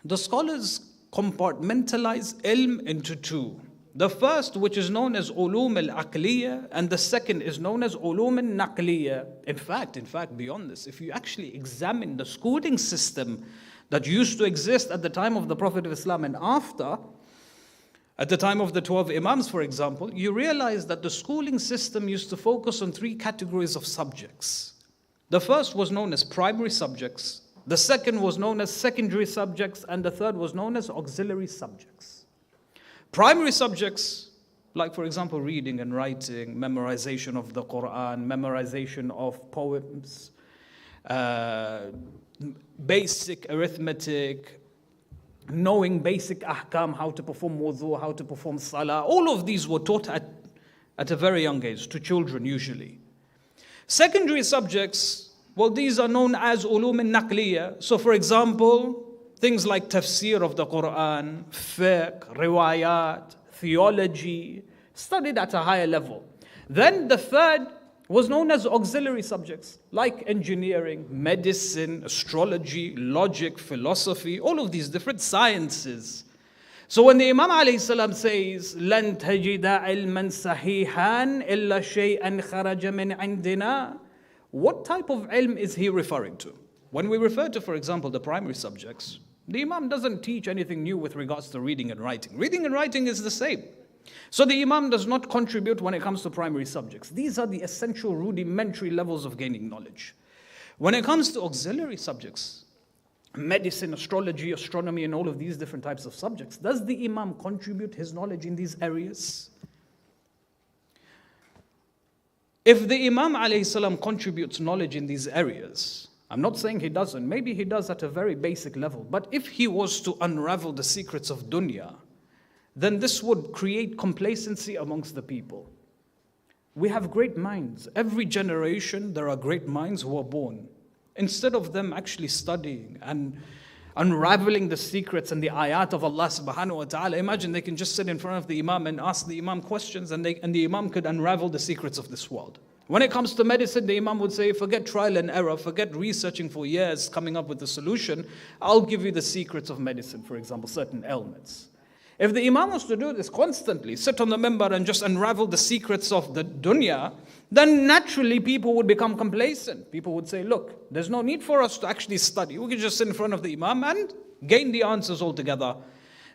S5: compartmentalize ilm into two. The first, which is known as ulum al-aqliya, and the second is known as ulum al-naqliya. In fact, beyond this, if you actually examine the schooling system that used to exist at the time of the Prophet of Islam and after, at the time of the 12 Imams, for example, you realize that the schooling system used to focus on 3 categories of subjects. The first was known as primary subjects, the second was known as secondary subjects, and the third was known as auxiliary subjects. Primary subjects, like for example reading and writing, memorization of the Quran, memorization of poems, basic arithmetic, knowing basic ahkam, how to perform wudu, how to perform salah. All of these were taught at a very young age, to children usually. Secondary subjects, well, these are known as ulum al-naqliya. So for example, things like tafsir of the Quran, fiqh, riwayat, theology, studied at a higher level. Then the third was known as auxiliary subjects, like engineering, medicine, astrology, logic, philosophy, all of these different sciences. So when the Imam alayhi salam says, لَن تَجِدَ عِلْمًا صَحِيحًا إِلَّا شَيْئًا خَرَجَ مِنْ عِنْدِنَا, what type of ilm is he referring to? When we refer to, for example, the primary subjects, the Imam doesn't teach anything new with regards to reading and writing. Reading and writing is the same. So the Imam does not contribute when it comes to primary subjects. These are the essential rudimentary levels of gaining knowledge. When it comes to auxiliary subjects, medicine, astrology, astronomy, and all of these different types of subjects, does the Imam contribute his knowledge in these areas? If the Imam alayhi salam contributes knowledge in these areas, I'm not saying he doesn't, maybe he does at a very basic level, but if he was to unravel the secrets of dunya, then this would create complacency amongst the people. We have great minds. Every generation, there are great minds who are born. Instead of them actually studying and unraveling the secrets and the ayat of Allah subhanahu wa ta'ala, imagine they can just sit in front of the Imam and ask the Imam questions, and the Imam could unravel the secrets of this world. When it comes to medicine, the Imam would say, forget trial and error, forget researching for years, coming up with a solution. I'll give you the secrets of medicine, for example, certain ailments. If the Imam was to do this constantly, sit on the minbar and just unravel the secrets of the dunya, then naturally people would become complacent. People would say, look, there's no need for us to actually study. We can just sit in front of the Imam and gain the answers altogether.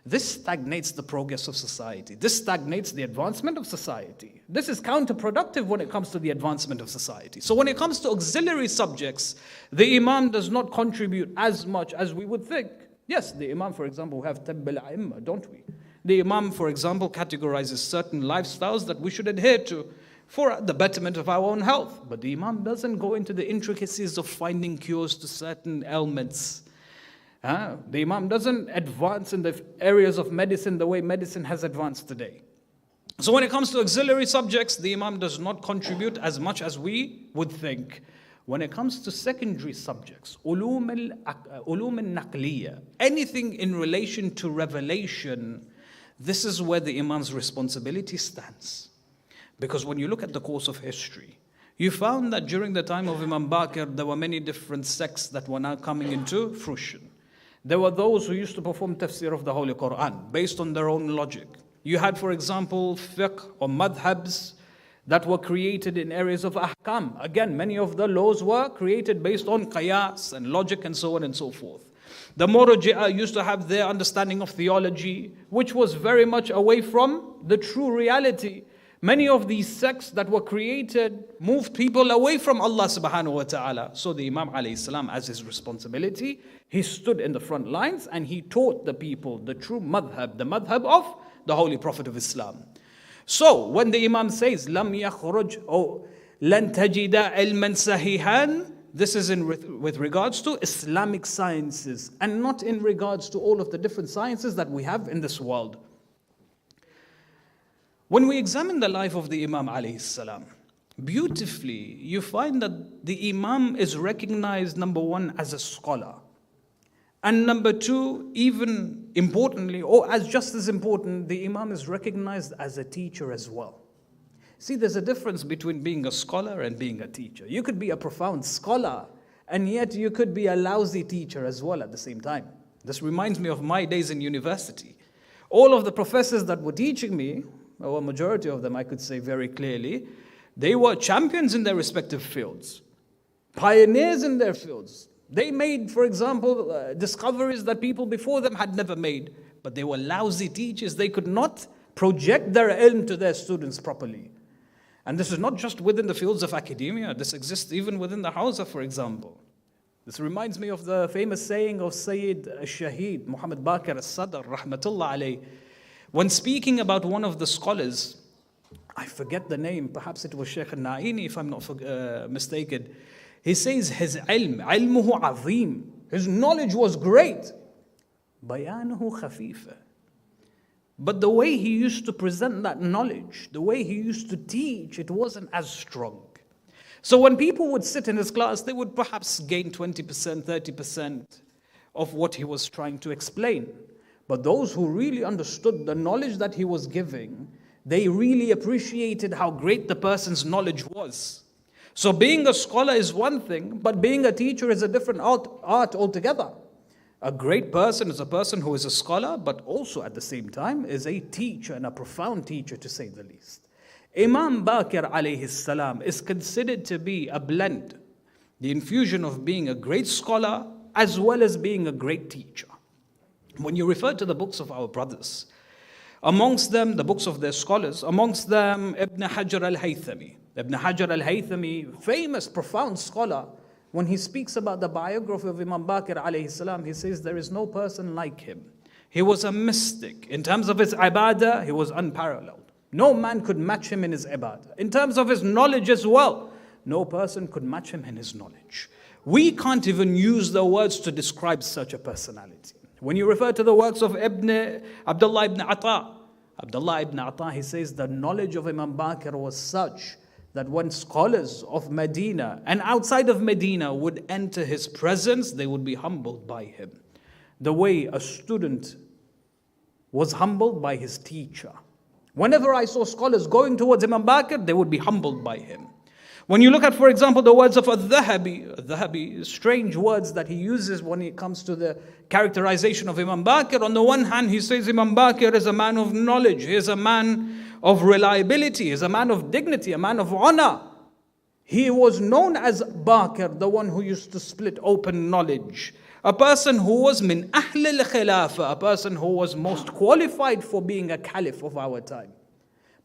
S5: This stagnates the progress of society. This stagnates the advancement of society. This is counterproductive when it comes to the advancement of society. So when it comes to auxiliary subjects, the Imam does not contribute as much as we would think. Yes, the Imam, for example, we have tabb al-a'imma, don't we? The Imam, for example, categorizes certain lifestyles that we should adhere to for the betterment of our own health. But the Imam doesn't go into the intricacies of finding cures to certain ailments. The Imam doesn't advance in the areas of medicine the way medicine has advanced today. So when it comes to auxiliary subjects, the Imam does not contribute as much as we would think. when it comes to secondary subjects, ulum al-naqliya, anything in relation to revelation, this is where the Imam's responsibility stands. Because when you look at the course of history, you found that during the time of Imam Baqir, there were many different sects that were now coming into fruition. There were those who used to perform tafsir of the Holy Quran based on their own logic. You had, for example, fiqh or madhabs that were created in areas of ahkam. Again, many of the laws were created based on qiyas and logic and so on and so forth. The Murji'ah used to have their understanding of theology, which was very much away from the true reality. Many of these sects that were created moved people away from Allah subhanahu wa ta'ala. So the Imam alayhi salam, as his responsibility, he stood in the front lines and he taught the people the true madhab, the madhab of the Holy Prophet of Islam. So when the Imam says, "Lam yakhruj or lan tajida ilman sahihan," this is with regards to Islamic sciences and not in regards to all of the different sciences that we have in this world. When we examine the life of the Imam alayhi salam, beautifully you find that the Imam is recognized, number one, as a scholar. And number two, even importantly, or as just as important, the Imam is recognized as a teacher as well. See, there's a difference between being a scholar and being a teacher. You could be a profound scholar, and yet you could be a lousy teacher as well at the same time. This reminds me of my days in university. All of the professors that were teaching me, or a majority of them I could say very clearly, they were champions in their respective fields, pioneers in their fields. They made, for example, discoveries that people before them had never made, but they were lousy teachers. They could not project their ilm to their students properly. And this is not just within the fields of academia, this exists even within the Hawza, for example. This reminds me of the famous saying of Sayyid al-Shaheed, Muhammad Baqir al-Sadr, rahmatullah alayh, when speaking about one of the scholars, I forget the name, perhaps it was Sheikh al-Na'ini if I'm not mistaken. He says his ilmuhu azim, his knowledge was great, bayanuhu khafifa. But the way he used to present that knowledge, the way he used to teach, it wasn't as strong. So when people would sit in his class, they would perhaps gain 20%, 30% of what he was trying to explain. But those who really understood the knowledge that he was giving, they really appreciated how great the person's knowledge was. So being a scholar is one thing, but being a teacher is a different art altogether. A great person is a person who is a scholar, but also at the same time is a teacher, and a profound teacher to say the least. Imam Baqir alayhi salam is considered to be a blend, the infusion of being a great scholar as well as being a great teacher. When you refer to the books of our brothers, amongst them, the books of their scholars, amongst them Ibn Hajar al-Haythami. Ibn Hajar al-Haythami, famous, profound scholar, when he speaks about the biography of Imam Baqir alayhi salam, he says there is no person like him. He was a mystic. In terms of his ibadah, he was unparalleled. No man could match him in his ibadah. In terms of his knowledge as well, no person could match him in his knowledge. We can't even use the words to describe such a personality. When you refer to the works of Abdullah ibn Ata, he says the knowledge of Imam Baqir was such that when scholars of Medina and outside of Medina would enter his presence, they would be humbled by him. The way a student was humbled by his teacher. Whenever I saw scholars going towards Imam Baqir, they would be humbled by him. When you look at, for example, the words of Al-Dhahabi, strange words that he uses when it comes to the characterization of Imam Baqir. On the one hand, he says Imam Baqir is a man of knowledge, he is a man of reliability, he is a man of dignity, a man of honor. He was known as Baqir, the one who used to split open knowledge. A person who was min ahl al-khilafa, a person who was most qualified for being a caliph of our time.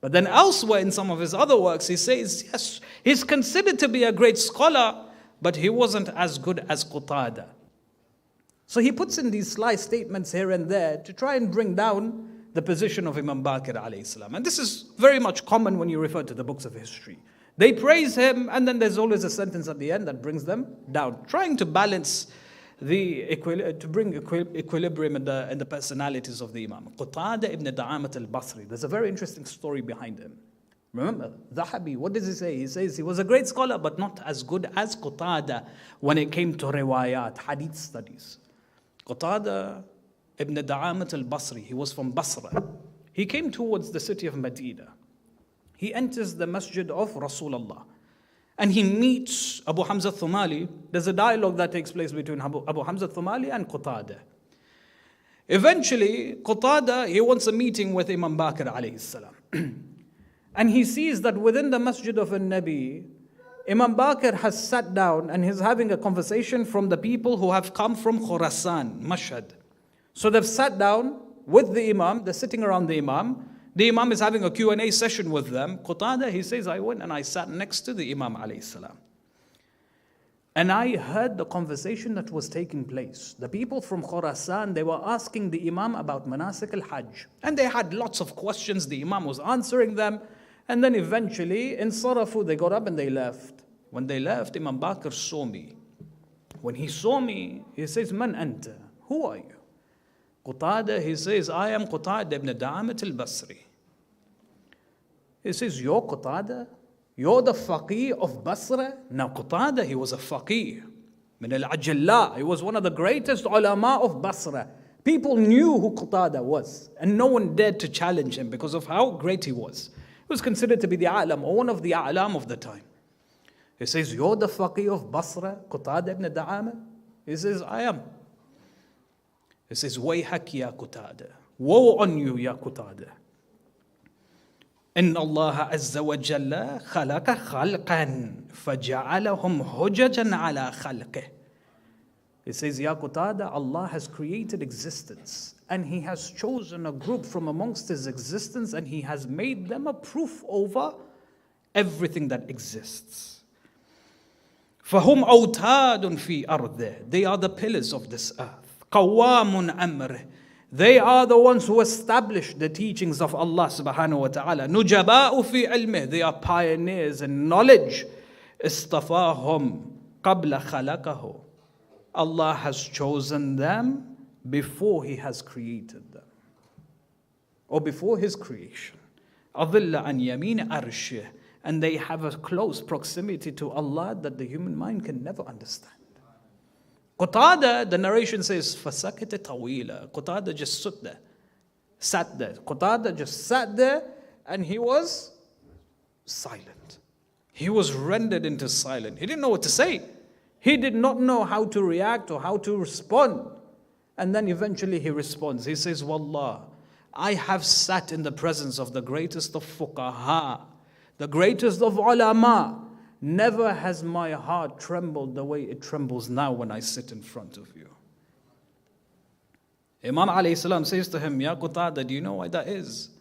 S5: But then elsewhere in some of his other works, he says, yes, he's considered to be a great scholar, but he wasn't as good as Qatada. So he puts in these sly statements here and there to try and bring down the position of Imam Baqir alayhi salam. And this is very much common when you refer to the books of history. They praise him, and then there's always a sentence at the end that brings them down, trying to balance to bring equilibrium in the personalities of the Imam. Qatada ibn Da'amat al-Basri, there's a very interesting story behind him. Remember, Dhahabi, what does he say? He says he was a great scholar, but not as good as Qatada when it came to riwayat, hadith studies. Qatada ibn Da'amat al-Basri, he was from Basra. He came towards the city of Medina. He enters the Masjid of Rasulullah. And he meets Abu Hamza Thumali. There's a dialogue that takes place between Abu Hamza Thumali and Qatada. Eventually, Qatada, he wants a meeting with Imam Baqir alayhi salam. And he sees that within the Masjid of Nabi, Imam Baqir has sat down and he's having a conversation from the people who have come from Khurasan, Mashhad. So they've sat down with the Imam, they're sitting around the Imam. The Imam is having a Q&A session with them. Qatada, he says, I went and I sat next to the Imam alayhi salam. And I heard the conversation that was taking place. The people from Khurasan, they were asking the Imam about Manasik al-Hajj. And they had lots of questions. The Imam was answering them. And then eventually, in Sarafu, they got up and they left. When they left, Imam Baqir saw me. When he saw me, he says, Man anta? Who are you? Qatada, he says, I am Qatada ibn Da'amat al-Basri. He says, you're Qatada? You're the faqih of Basra? Now Qatada, he was a faqih. Min al-Ajalla. He was one of the greatest ulama of Basra. People knew who Qatada was. And no one dared to challenge him because of how great he was. He was considered to be the a'lam, or one of the a'lam of the time. He says, you're the faqih of Basra, Qatada ibn Da'amat? He says, I am. He says, Wayhak ya Qatada. Woe on you, ya Qatada. إن الله عز وجل خلق خلقا فجعلهم حججا على خلقه. He says, Ya Qatada, Allah has created existence and He has chosen a group from amongst His existence and He has made them a proof over everything that exists. فهم أوتاد في أرضه. They are the pillars of this earth. قوام أمره. They are the ones who established the teachings of Allah subhanahu wa ta'ala. نجباء في علمه. They are pioneers in knowledge. اصطفاهم قبل خلقه. Allah has chosen them before He has created them. Or before His creation. أظل عن يمين عرشه. And they have a close proximity to Allah that the human mind can never understand. Qatada, the narration says, فَسَكَتَ طَوِيلًا. Qatada just sat there. Qatada just sat there and he was silent. He was rendered into silence. He didn't know what to say. He did not know how to react or how to respond. And then eventually he responds. He says, Wallah, I have sat in the presence of the greatest of fuqaha, the greatest of ulama. Never has my heart trembled the way it trembles now when I sit in front of you. Imam alayhi salam says to him, Ya Qatada, do you know why that is?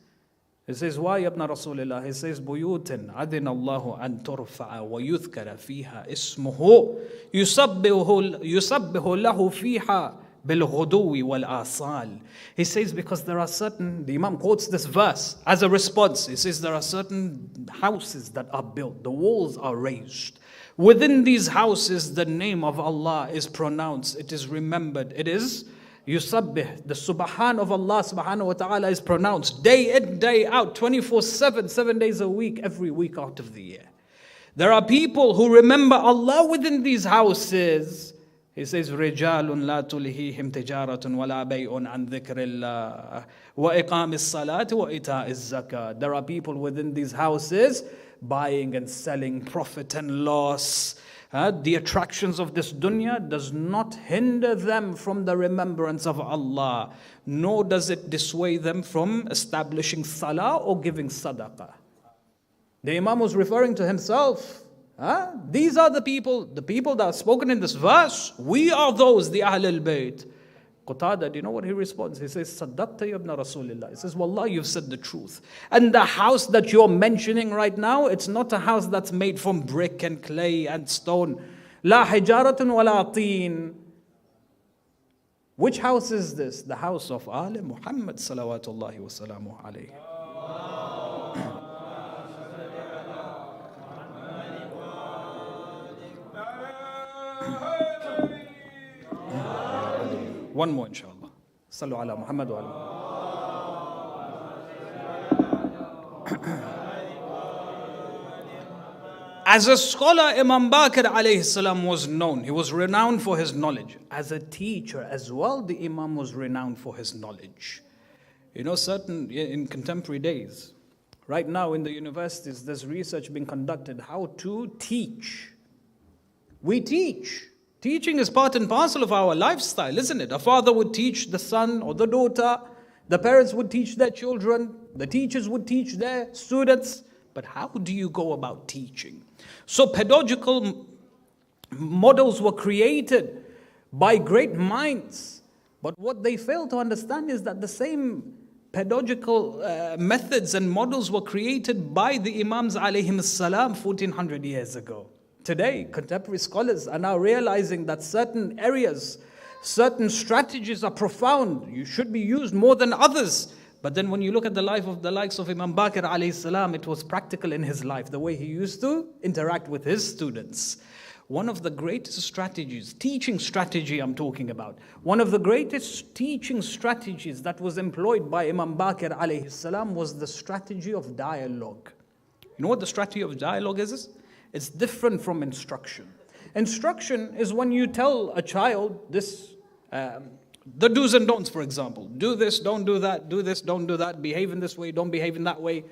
S5: He says, why ibn Rasulullah? He says, Buyutin adina Allahu an turfa'a wa yudhkara fiha ismuhu yusabbihu lahu fiha bil-ghuduwi wal-asal. He says, because there are certain, the Imam quotes this verse as a response. He says there are certain houses that are built, the walls are raised. Within these houses, the name of Allah is pronounced, it is remembered, it is yusabbih, the subhan of Allah subhanahu wa ta'ala is pronounced day in, day out, 24/7, 7 days a week, every week out of the year. There are people who remember Allah within these houses. He says, رِجَالٌ لَا تُلْهِيهِمْ تِجَارَةٌ وَلَا بَيْءٌ عَنْ ذِكْرِ اللَّهِ وَإِقَامِ الصَّلَاةِ وَإِيتَاءِ الزَّكَاةِ. There are people within these houses buying and selling, profit and loss. The attractions of this dunya does not hinder them from the remembrance of Allah, nor does it dissuade them from establishing salah or giving sadaqah. The Imam was referring to himself. These are the people that are spoken in this verse. We are those, the Ahl al-Bayt. Qatada, do you know what he responds? He says, Saddaqta ya ibn Rasulullah. He says, Wallah, you've said the truth. And the house that you're mentioning right now, it's not a house that's made from brick and clay and stone. La hijaratun wa la teen. Which house is this? The house of Ali Muhammad salawatullahi wa salamu alayhi. One more, inshallah. Sallu ala Muhammad wa ala. As a scholar, Imam Baqir alayhi salam was known. He was renowned for his knowledge. As a teacher as well, the Imam was renowned for his knowledge. You know, in contemporary days, right now in the universities, there's research being conducted how to teach. We teach. Teaching is part and parcel of our lifestyle, isn't it? A father would teach the son or the daughter. The parents would teach their children. The teachers would teach their students. But how do you go about teaching? So pedagogical models were created by great minds. But what they fail to understand is that the same pedagogical methods and models were created by the Imams alayhim salam 1400 years ago. Today, contemporary scholars are now realizing that certain areas, certain strategies are profound. You should be used more than others. But then when you look at the life of the likes of Imam Baqir alayhi salam, it was practical in his life, the way he used to interact with his students. One of the greatest strategies, teaching strategy I'm talking about, one of the greatest teaching strategies that was employed by Imam Baqir alayhi salam was the strategy of dialogue. You know what the strategy of dialogue is? It's different from instruction. Instruction is when you tell a child this, the do's and don'ts, for example. Do this, don't do that, do this, don't do that, behave in this way, don't behave in that way.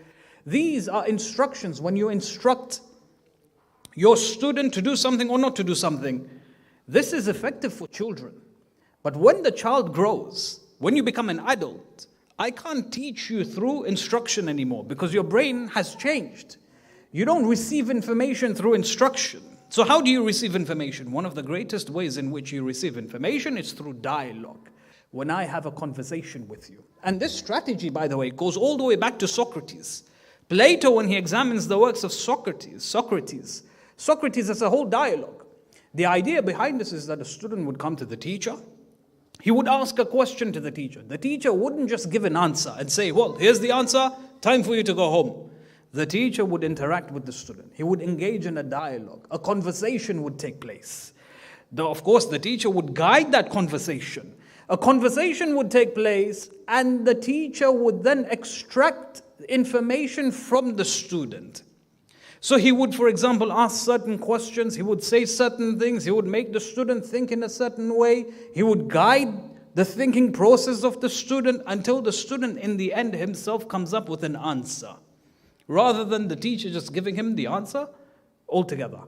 S5: These are instructions. When you instruct your student to do something or not to do something, this is effective for children. But when the child grows, when you become an adult, I can't teach you through instruction anymore because your brain has changed. You don't receive information through instruction. So how do you receive information? One of the greatest ways in which you receive information is through dialogue. When I have a conversation with you. And this strategy, by the way, goes all the way back to Socrates. Plato, when he examines the works of Socrates is a whole dialogue. The idea behind this is that a student would come to the teacher. He would ask a question to the teacher. The teacher wouldn't just give an answer and say, well, here's the answer, time for you to go home. The teacher would interact with the student. He would engage in a dialogue. A conversation would take place. Of course, the teacher would guide that conversation. A conversation would take place and the teacher would then extract information from the student. So he would, for example, ask certain questions. He would say certain things. He would make the student think in a certain way. He would guide the thinking process of the student until the student in the end himself comes up with an answer, rather than the teacher just giving him the answer altogether.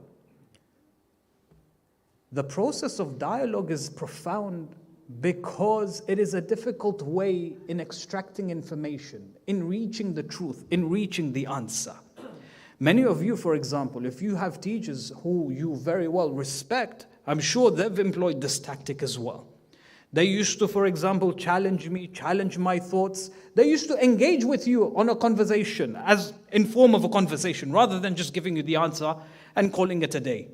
S5: The process of dialogue is profound because it is a difficult way in extracting information, in reaching the truth, in reaching the answer. Many of you, for example, if you have teachers who you very well respect, I'm sure they've employed this tactic as well. They used to, for example, challenge me, challenge my thoughts. They used to engage with you on a conversation, as in form of a conversation, rather than just giving you the answer and calling it a day.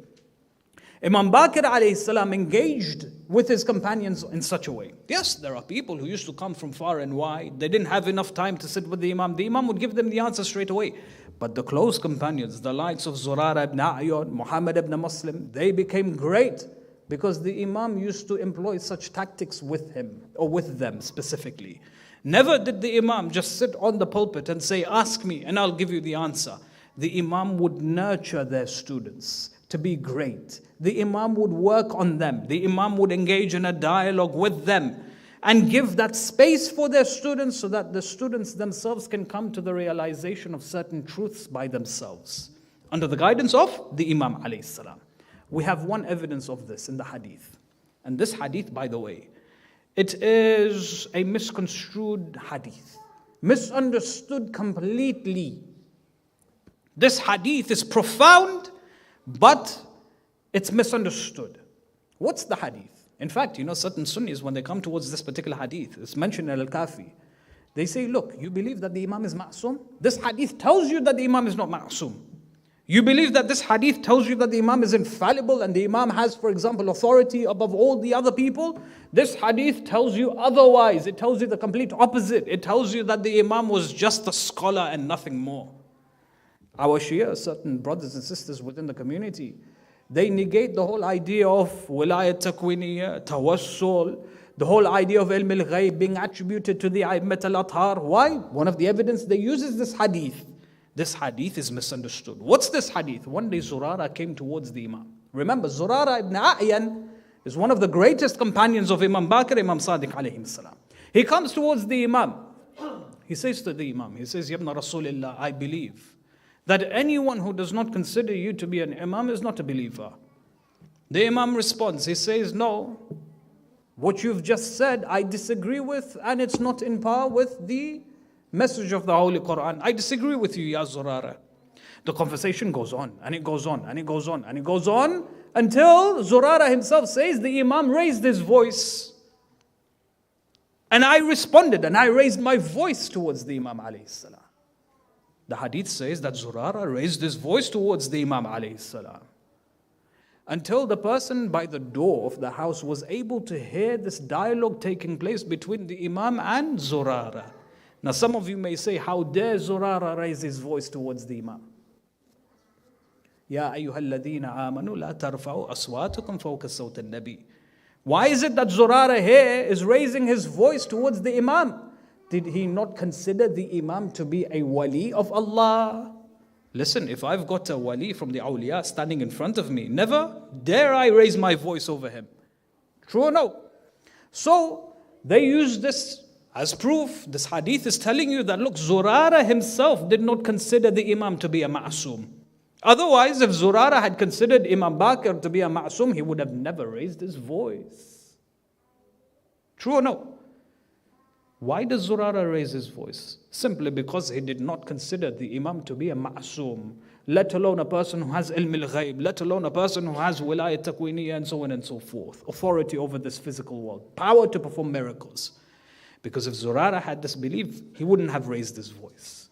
S5: Imam Baqir alayhi salam engaged with his companions in such a way. Yes, there are people who used to come from far and wide. They didn't have enough time to sit with the Imam. The Imam would give them the answer straight away. But the close companions, the likes of Zurara ibn A'yun, Muhammad ibn Muslim, they became great because the Imam used to employ such tactics with him, or with them specifically. Never did the Imam just sit on the pulpit and say, ask me and I'll give you the answer. The Imam would nurture their students to be great. The Imam would work on them. The Imam would engage in a dialogue with them and give that space for their students so that the students themselves can come to the realization of certain truths by themselves, under the guidance of the Imam alayhi salam. We have one evidence of this in the hadith. And this hadith, by the way, it is a misconstrued hadith. Misunderstood completely. This hadith is profound, but it's misunderstood. What's the hadith? In fact, you know, certain Sunnis, when they come towards this particular hadith, it's mentioned in Al-Kafi, they say, look, you believe that the Imam is ma'soom? This hadith tells you that the Imam is not ma'soom. You believe that this hadith tells you that the Imam is infallible and the Imam has, for example, authority above all the other people? This hadith tells you otherwise. It tells you the complete opposite. It tells you that the Imam was just a scholar and nothing more. Our Shia, certain brothers and sisters within the community, they negate the whole idea of wilayat takwiniyya, tawassul, the whole idea of ilm al-ghayb being attributed to the A'immat al-Athar. Why? One of the evidence they use is this hadith. This hadith is misunderstood. What's this hadith? One day Zurara came towards the Imam. Remember, Zurara ibn A'yan is one of the greatest companions of Imam Baqir, Imam Sadiq alayhi salam. He comes towards the Imam. He says to the Imam, he says, Yabna Rasulillah, I believe that anyone who does not consider you to be an Imam is not a believer. The Imam responds, he says, no, what you've just said, I disagree with, and it's not in par with the message of the Holy Quran. I disagree with you, Ya Zurara. The conversation goes on, and it goes on, and it goes on, and it goes on, until Zurara himself says the Imam raised his voice. And I responded, and I raised my voice towards the Imam alayhi salam. The hadith says that Zurara raised his voice towards the Imam alayhi salam, until the person by the door of the house was able to hear this dialogue taking place between the Imam and Zurara. Now some of you may say, how dare Zurara raise his voice towards the Imam? Ya ayyuhalladhina amanu la tarfa'u aswatukum fawqa sawt an-nabi. Why is it that Zurara here is raising his voice towards the Imam? Did he not consider the Imam to be a wali of Allah? Listen, if I've got a wali from the awliya standing in front of me, never dare I raise my voice over him. True or no? So they use this as proof. This hadith is telling you that, look, Zurara himself did not consider the Imam to be a ma'asum. Otherwise, if Zurara had considered Imam Baqir to be a ma'asum, he would have never raised his voice. True or no? Why does Zurara raise his voice? Simply because he did not consider the Imam to be a ma'asum, let alone a person who has ilm al-ghayb, let alone a person who has wilayat takwiniya and so on and so forth, authority over this physical world, power to perform miracles. Because if Zurara had this belief, he wouldn't have raised his voice.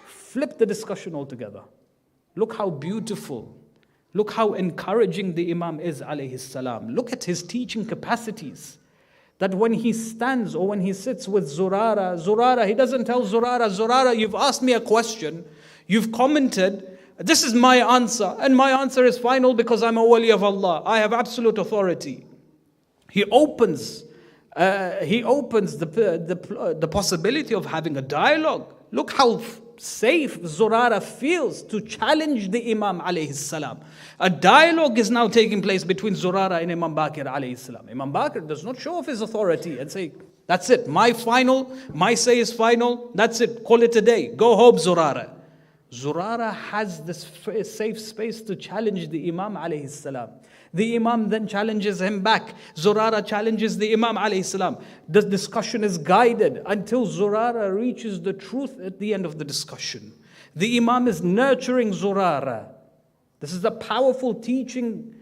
S5: Flip the discussion altogether. Look how beautiful, look how encouraging the Imam is, alayhi salam. Look at his teaching capacities. That when he stands or when he sits with Zurara, he doesn't tell Zurara, you've asked me a question, you've commented, this is my answer, and my answer is final because I'm a wali of Allah. I have absolute authority. He opens the possibility of having a dialogue. Look how safe Zurara feels to challenge the Imam alayhi salam. A dialogue is now taking place between Zurara and Imam Baqir alayhi salam. Imam Baqir does not show off his authority and say, that's it, my say is final, that's it, call it a day, go home Zurara. Zurara has this safe space to challenge the Imam alayhi salam. The Imam then challenges him back. Zurara challenges the Imam alayhi salam. The discussion is guided until Zurara reaches the truth at the end of the discussion. The Imam is nurturing Zurara. This is a powerful teaching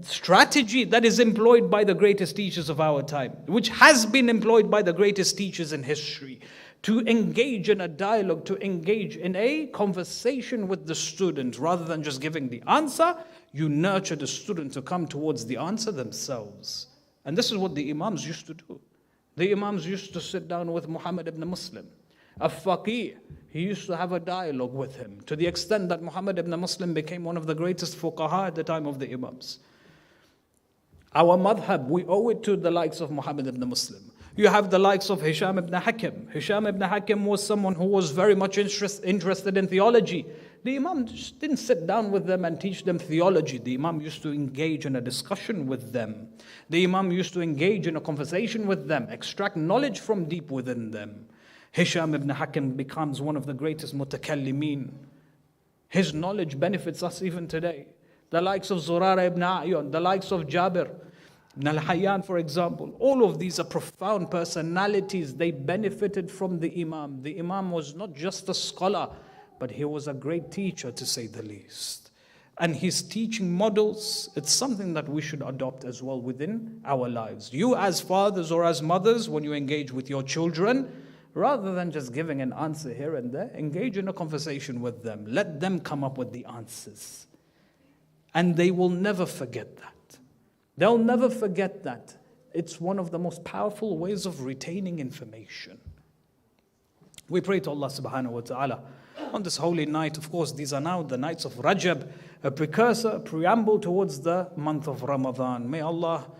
S5: strategy that is employed by the greatest teachers of our time, which has been employed by the greatest teachers in history, to engage in a dialogue, to engage in a conversation with the student. Rather than just giving the answer, you nurture the student to come towards the answer themselves. And this is what the Imams used to do. The Imams used to sit down with Muhammad ibn Muslim, a faqih. He used to have a dialogue with him, to the extent that Muhammad ibn Muslim became one of the greatest fuqaha at the time of the Imams. Our madhab, we owe it to the likes of Muhammad ibn Muslim. You have the likes of Hisham ibn Hakim. Hisham ibn Hakim was someone who was very much interested in theology. The Imam just didn't sit down with them and teach them theology. The Imam used to engage in a discussion with them. The Imam used to engage in a conversation with them, extract knowledge from deep within them. Hisham ibn Hakim becomes one of the greatest mutakallimin. His knowledge benefits us even today. The likes of Zurara ibn A'yan, the likes of Jabir ibn al-Hayyan, for example, all of these are profound personalities. They benefited from the Imam. The Imam was not just a scholar, but he was a great teacher, to say the least. And his teaching models, it's something that we should adopt as well within our lives. You as fathers or as mothers, when you engage with your children, rather than just giving an answer here and there, engage in a conversation with them. Let them come up with the answers. And they will never forget that. They'll never forget that. It's one of the most powerful ways of retaining information. We pray to Allah subhanahu wa ta'ala on this holy night. Of course, these are now the nights of Rajab, a precursor, a preamble towards the month of Ramadan. May Allah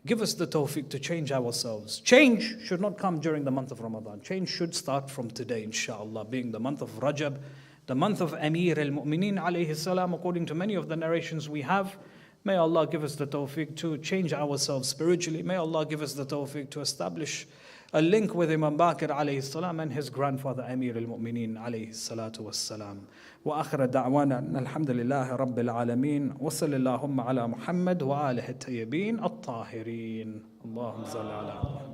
S5: Give us the tawfiq to change ourselves. Change should not come during the month of Ramadan. Change should start from today, inshallah, being the month of Rajab, the month of Amir al-Mu'mineen alayhi salam, according to many of the narrations we have. May Allah give us the tawfiq to change ourselves spiritually. May Allah give us the tawfiq to establish a link with Imam Baqir alayhi salam and his grandfather Amir al-Mu'mineen alayhi salatu wassalam. وآخر دعوانا أن الحمد لله رب العالمين وصلى اللهم على محمد وآله الطيبين الطاهرين اللهم صل على محمد.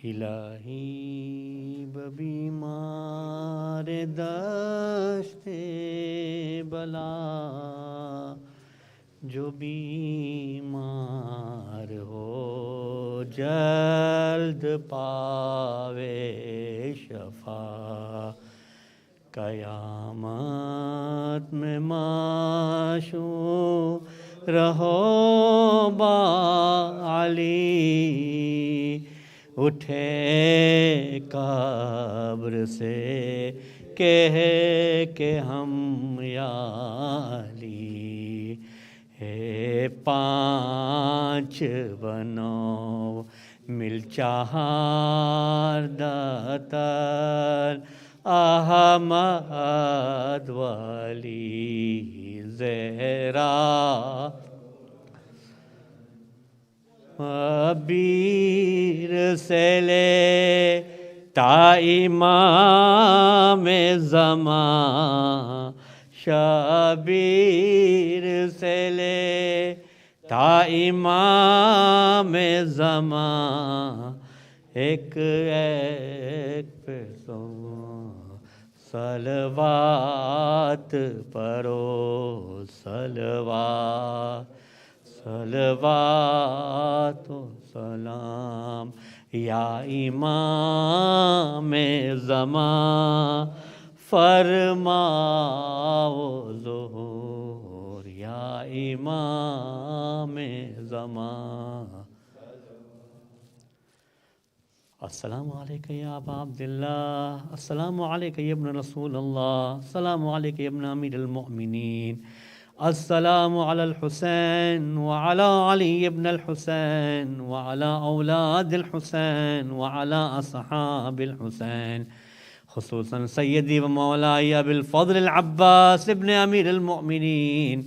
S6: الہی ببیمار دشت بلا جو بیمار ہو جلد پاوے شفا قیامت میں معشوق رہو با علی اٹھے قبر سے کہے کہ ہم یا علی ہے پانچ بنو مل چہار داتر احمد ولی زہرا بیر سے لے تا امام زمان شبیر سے لے تا امام زمان ایک پہ صلوات پڑھو صلوات و سلام یا امام زمان فرماؤ ظہور یا امام زمان. السلام علیکم یا ابا عبداللہ، السلام علیکم یا ابن رسول اللہ، السلام علیکم یا ابن امیر المؤمنین، السلام علی الحسین وعلی علی ابن الحسین وعلی اولاد الحسین وعلی اصحاب الحسین، خصوصاً سیدی و مولائی ابی الفضل العباس ابن امیر المؤمنین.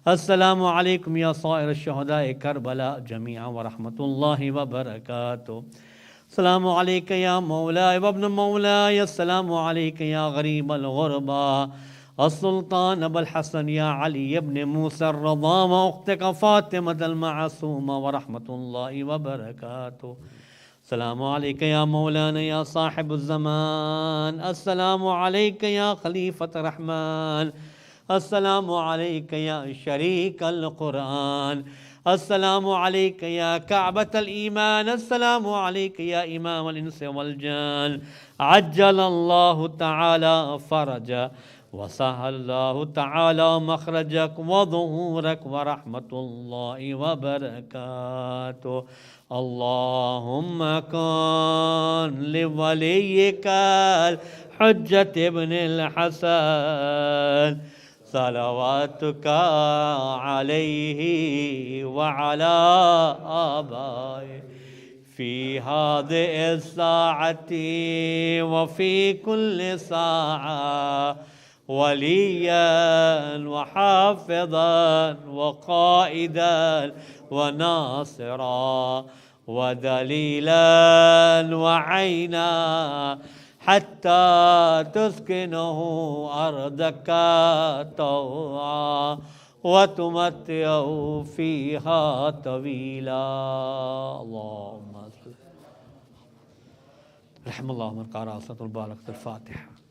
S6: السلام علیکم یا صائر الشہداء کربلا جمیعا ورحمۃ اللہ وبرکاتہ. السلام علیکم یا مولائی وابن مولائی، السلام علیکم یا غریب الغربا السلطان ابو الحسن یا علی ابن موسیٰ الرضا و اختک فاطمہ المعصومہ ورحمۃ اللہ وبرکاتہ. السلام علیکم یا مولانا یا صاحب الزمان، السلام علیکم یا خلیفۃ الرحمن، السلام علیکم یا شریک القرآن، السلام علیکم یا کعبۃ الایمان، السلام علیکم یا امام الانس والجان، عجل اللہ تعالی فرجہ وسهل الله تعالى مخرجك وظهورك ورحمة الله وبركاته. اللهم كن لوليك الحجة ابن الحسن صلواتك عليه وعلى آبائه في هذه الساعة وفي كل ساعة وليا وحافظا وقائدا وناصرا ودليلا وعينا حتى تسكنه أرضك طوعا وتمتعه فيها طويلا. اللهم رحم الله من قرأ صلاة البارقة الفاتحة.